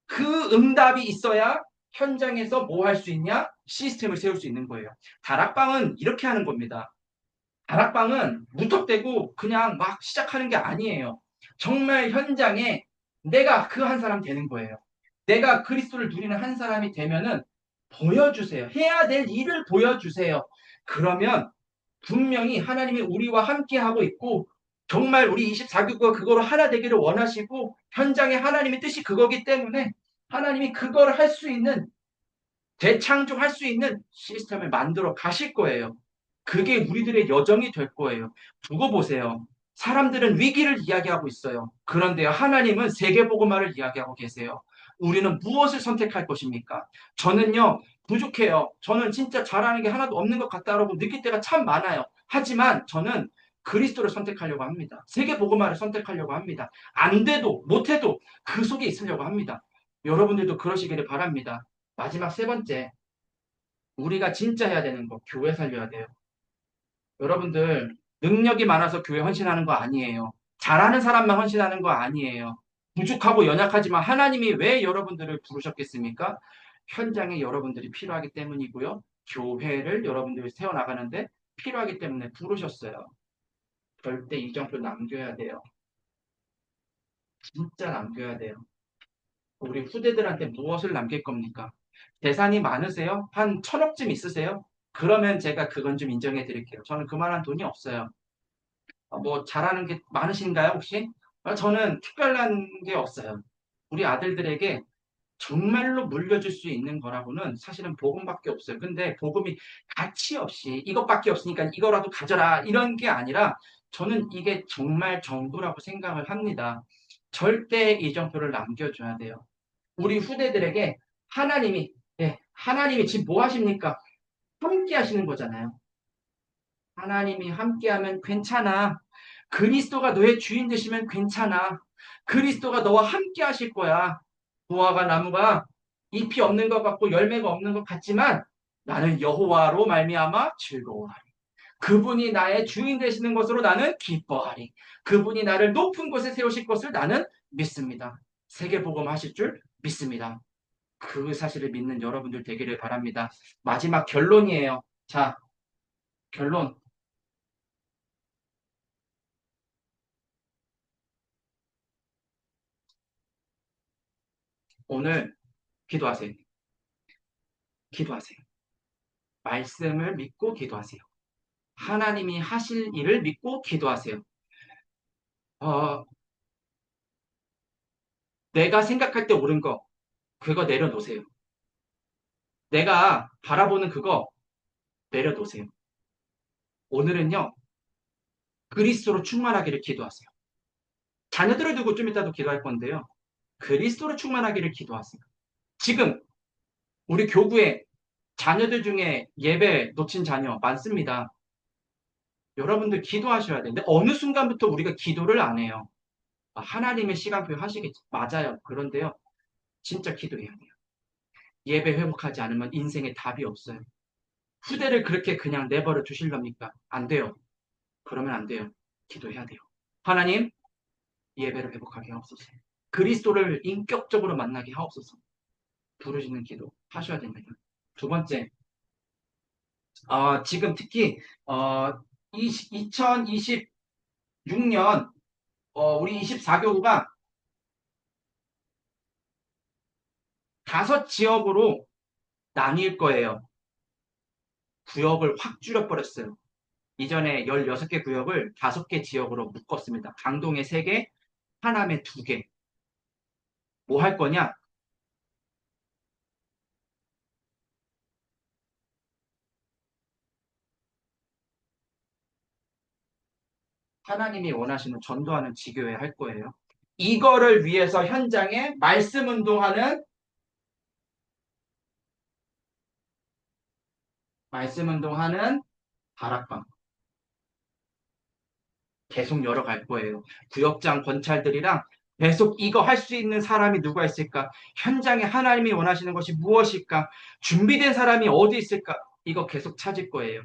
그 응답이 있어야 현장에서 뭐 할 수 있냐? 시스템을 세울 수 있는 거예요. 다락방은 이렇게 하는 겁니다. 다락방은 무턱대고 그냥 막 시작하는 게 아니에요. 정말 현장에 내가 그 한 사람 되는 거예요. 내가 그리스도를 누리는 한 사람이 되면은 보여주세요. 해야 될 일을 보여주세요. 그러면 분명히 하나님이 우리와 함께 하고 있고 정말 우리 24교구가 그거로 하나 되기를 원하시고 현장에 하나님의 뜻이 그거기 때문에 하나님이 그걸 할 수 있는 재창조할 수 있는 시스템을 만들어 가실 거예요. 그게 우리들의 여정이 될 거예요. 두고 보세요. 사람들은 위기를 이야기하고 있어요. 그런데요, 하나님은 세계복음화를 이야기하고 계세요. 우리는 무엇을 선택할 것입니까? 저는요, 부족해요. 저는 진짜 잘하는 게 하나도 없는 것 같다라고 느낄 때가 참 많아요. 하지만 저는 그리스도를 선택하려고 합니다. 세계복음화를 선택하려고 합니다. 안 돼도, 못해도 그 속에 있으려고 합니다. 여러분들도 그러시기를 바랍니다. 마지막 세 번째, 우리가 진짜 해야 되는 거, 교회 살려야 돼요. 여러분들, 능력이 많아서 교회 헌신하는 거 아니에요. 잘하는 사람만 헌신하는 거 아니에요. 부족하고 연약하지만 하나님이 왜 여러분들을 부르셨겠습니까? 현장에 여러분들이 필요하기 때문이고요. 교회를 여러분들이 세워나가는데 필요하기 때문에 부르셨어요. 절대 이정표 남겨야 돼요. 진짜 남겨야 돼요. 우리 후대들한테 무엇을 남길 겁니까? 재산이 많으세요? 한 1,000억쯤 있으세요? 그러면 제가 그건 좀 인정해 드릴게요. 저는 그만한 돈이 없어요. 뭐 잘하는 게 많으신가요, 혹시? 저는 특별한 게 없어요. 우리 아들들에게 정말로 물려줄 수 있는 거라고는 사실은 복음밖에 없어요. 근데 복음이 가치 없이 이것밖에 없으니까 이거라도 가져라 이런 게 아니라 저는 이게 정말 전부라고 생각을 합니다. 절대 이정표를 남겨줘야 돼요. 우리 후대들에게 하나님이, 예, 하나님이 지금 뭐 하십니까? 함께 하시는 거잖아요. 하나님이 함께하면 괜찮아. 그리스도가 너의 주인 되시면 괜찮아. 그리스도가 너와 함께 하실 거야. 무화과 나무가 잎이 없는 것 같고 열매가 없는 것 같지만 나는 여호와로 말미암아 즐거워하리. 그분이 나의 주인 되시는 것으로 나는 기뻐하리. 그분이 나를 높은 곳에 세우실 것을 나는 믿습니다. 세계복음 하실 줄 믿습니다. 그 사실을 믿는 여러분들 되기를 바랍니다. 마지막 결론이에요. 자, 결론. 오늘 기도하세요. 기도하세요. 말씀을 믿고 기도하세요. 하나님이 하실 일을 믿고 기도하세요. 어, 내가 생각할 때 옳은 거, 그거 내려놓으세요. 내가 바라보는 그거 내려놓으세요. 오늘은요, 그리스도로 충만하기를 기도하세요. 자녀들을 두고 좀 이따도 기도할 건데요. 그리스도로 충만하기를 기도하세요. 지금 우리 교구에 자녀들 중에 예배 놓친 자녀 많습니다. 여러분들 기도하셔야 되는데 어느 순간부터 우리가 기도를 안 해요. 하나님의 시간표 하시겠지. 맞아요. 그런데요. 진짜 기도해야 돼요. 예배 회복하지 않으면 인생에 답이 없어요. 후대를 그렇게 그냥 내버려 두실랍니까? 안 돼요. 그러면 안 돼요. 기도해야 돼요. 하나님, 예배를 회복하게 하옵소서. 그리스도를 인격적으로 만나게 하옵소서. 부르짖는 기도 하셔야 됩니다. 두 번째, 지금 특히 어, 2026년 우리 24교구가 5지역으로 나뉠 거예요. 구역을 확 줄여버렸어요. 이전에 16개 구역을 5개 지역으로 묶었습니다. 강동에 3개, 하남에 2개. 뭐 할 거냐? 하나님이 원하시는 전도하는 지교회 할 거예요. 이거를 위해서 현장에 말씀 운동하는 다락방 계속 열어갈 거예요. 구역장 권찰들이랑 계속 이거 할 수 있는 사람이 누가 있을까? 현장에 하나님이 원하시는 것이 무엇일까? 준비된 사람이 어디 있을까? 이거 계속 찾을 거예요.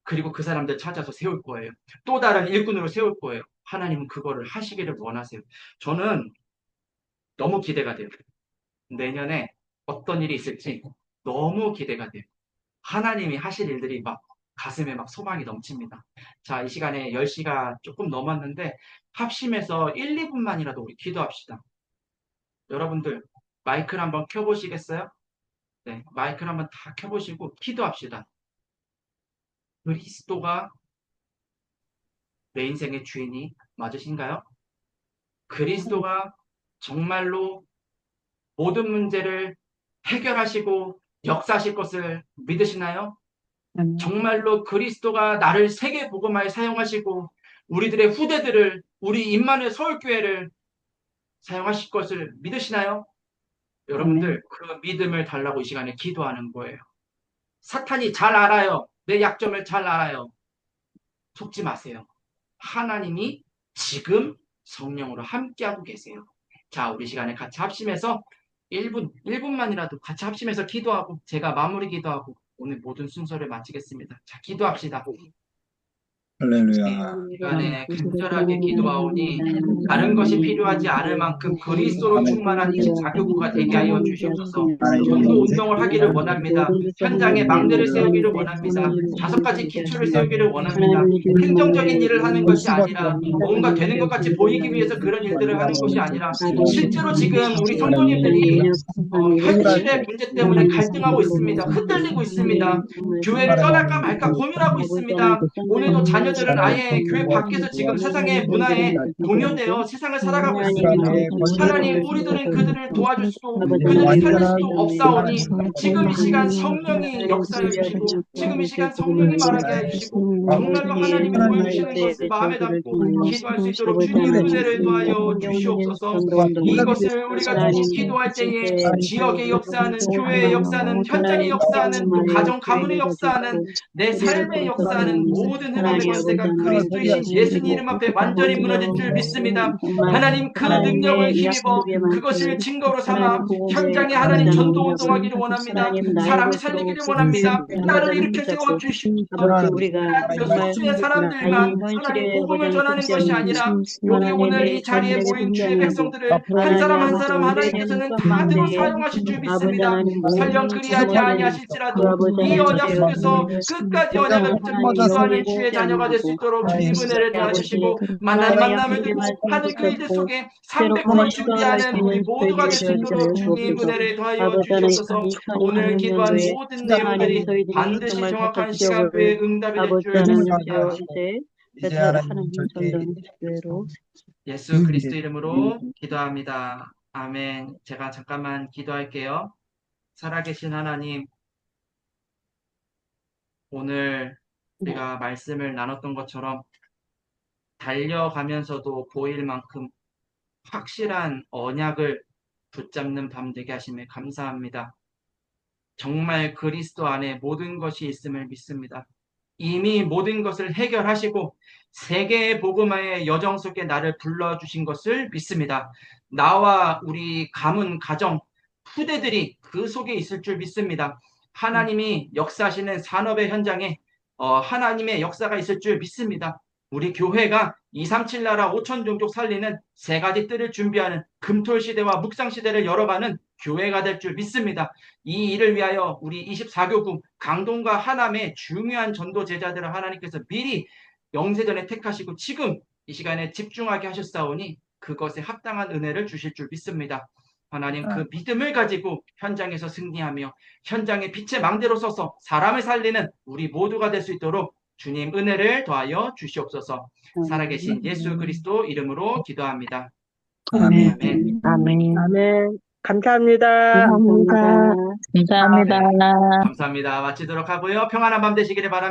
그리고 그 사람들 찾아서 세울 거예요. 또 다른 일꾼으로 세울 거예요. 하나님은 그거를 하시기를 원하세요. 저는 너무 기대가 돼요. 내년에 어떤 일이 있을지 너무 기대가 돼요. 하나님이 하실 일들이 막 가슴에 막 소망이 넘칩니다. 자, 이 시간에 10시가 조금 넘었는데 합심해서 1, 2분만이라도 우리 기도합시다. 여러분들 마이크를 한번 켜보시겠어요? 네, 마이크를 한번 다 켜보시고 기도합시다. 그리스도가 내 인생의 주인이 맞으신가요? 그리스도가 정말로 모든 문제를 해결하시고 역사하실 것을 믿으시나요? 정말로 그리스도가 나를 세계 복음화에 사용하시고 우리들의 후대들을 우리 임마누엘 서울교회를 사용하실 것을 믿으시나요? 여러분들 그 믿음을 달라고 이 시간에 기도하는 거예요. 사탄이 잘 알아요. 내 약점을 잘 알아요. 속지 마세요. 하나님이 지금 성령으로 함께하고 계세요. 자, 우리 시간에 같이 합심해서 1분만이라도 같이 합심해서 기도하고 제가 마무리 기도하고 오늘 모든 순서를 마치겠습니다. 자, 기도합시다. 할렐루야. 시간에 간절하게 기도하오니 다른 것이 필요하지 않을 만큼 그리스도로 충만한 24교구가 되게 하여 주시옵소서. 전도 운동을 하기를 원합니다. 현장에 망대를 세우기를 원합니다. 5가지 기초를 세우기를 원합니다. 행정적인 일을 하는 것이 아니라 뭔가 되는 것 같이 보이기 위해서 그런 일들을 하는 것이 아니라 실제로 지금 우리 성도님들이 현실의 문제 때문에 갈등하고 있습니다. 흔들리고 있습니다. 교회를 떠날까 말까 고민하고 있습니다. 오늘도 자녀들은 아예 교회 밖에서 지금 세상의 문화에 동요되어 세상을 살아가고 있습니다. 하나님, 우리들은 그들을 도와줄 수도 그들을 살릴 수도 없사오니 지금 이 시간 성령이 역사해 주시고 지금 이 시간 성령이 말하게 해주시고 정말로 하나님이 보여주시는 것을 마음에 담고 기도할 수 있도록 주님 은혜를 더하여 주시옵소서. 이것을 우리가 두고 기도할 때에 지역의 역사하는 교회의 역사하는 현장의 역사하는 또 가정 가문의 역사하는 내 삶의 역사하는 모든 흐름의 권세가 그리스도이신 예수님 이름 앞에 완전히 무너질 줄 믿습니다. 하나님 그 능력을 힘입어 그것을 증거로 삼아 현장에 하나님 전도 운동하기를 원합니다. 사람을 살리기를 원합니다. 나를 일으켜 세워 주시옵소서. 소수의 사람들만 하나님 복음을 전하는 것이 아니라 여기 오늘 이 자리에 모인 주의 백성들을 한 사람 한 사람 하나님께서는 다 들어 사용하실 줄 믿습니다. 설령 그리하지 아니하실지라도 이 언약 속에서 끝까지 언약을 붙잡고 기도하는 주의 자녀가 될 수 있도록 주님 은혜를 더하시고 만남을 두고 하늘 그 일들 속에 300%를 준비하는 우리 모두가 될 수 있도록 주님 은혜를 더하여 주시옵소서. 오늘 기도한 모든 내용들이 반드시 정확한 시간표에 응답이 될 줄 믿습니다. 예수 그리스도 이름으로 기도합니다. 아멘. 제가 잠깐만 기도할게요. 살아계신 하나님, 오늘 우리가 말씀을 나눴던 것처럼 달려가면서도 보일 만큼 확실한 언약을 붙잡는 밤 되게 하심에 감사합니다. 정말 그리스도 안에 모든 것이 있음을 믿습니다. 이미 모든 것을 해결하시고 세계의 복음화의 여정 속에 나를 불러주신 것을 믿습니다. 나와 우리 가문, 가정, 후대들이 그 속에 있을 줄 믿습니다. 하나님이 역사하시는 산업의 현장에 하나님의 역사가 있을 줄 믿습니다. 우리 교회가 237 나라 5천 종족 살리는 3가지 뜰을 준비하는 금토일 시대와 묵상 시대를 열어가는 교회가 될 줄 믿습니다. 이 일을 위하여 우리 24교구 강동과 하남의 중요한 전도 제자들을 하나님께서 미리 영세전에 택하시고 지금 이 시간에 집중하게 하셨사오니 그것에 합당한 은혜를 주실 줄 믿습니다. 하나님 그 믿음을 가지고 현장에서 승리하며 현장의 빛의 망대로 서서 사람을 살리는 우리 모두가 될 수 있도록 주님 은혜를 더하여 주시옵소서. 살아계신 예수 그리스도 이름으로 기도합니다. 아멘. 아멘. 아멘. 아멘. 감사합니다. 감사합니다. 감사합니다. 감사합니다. 마치도록 하고요. 평안한 밤 되시기를 바랍니다.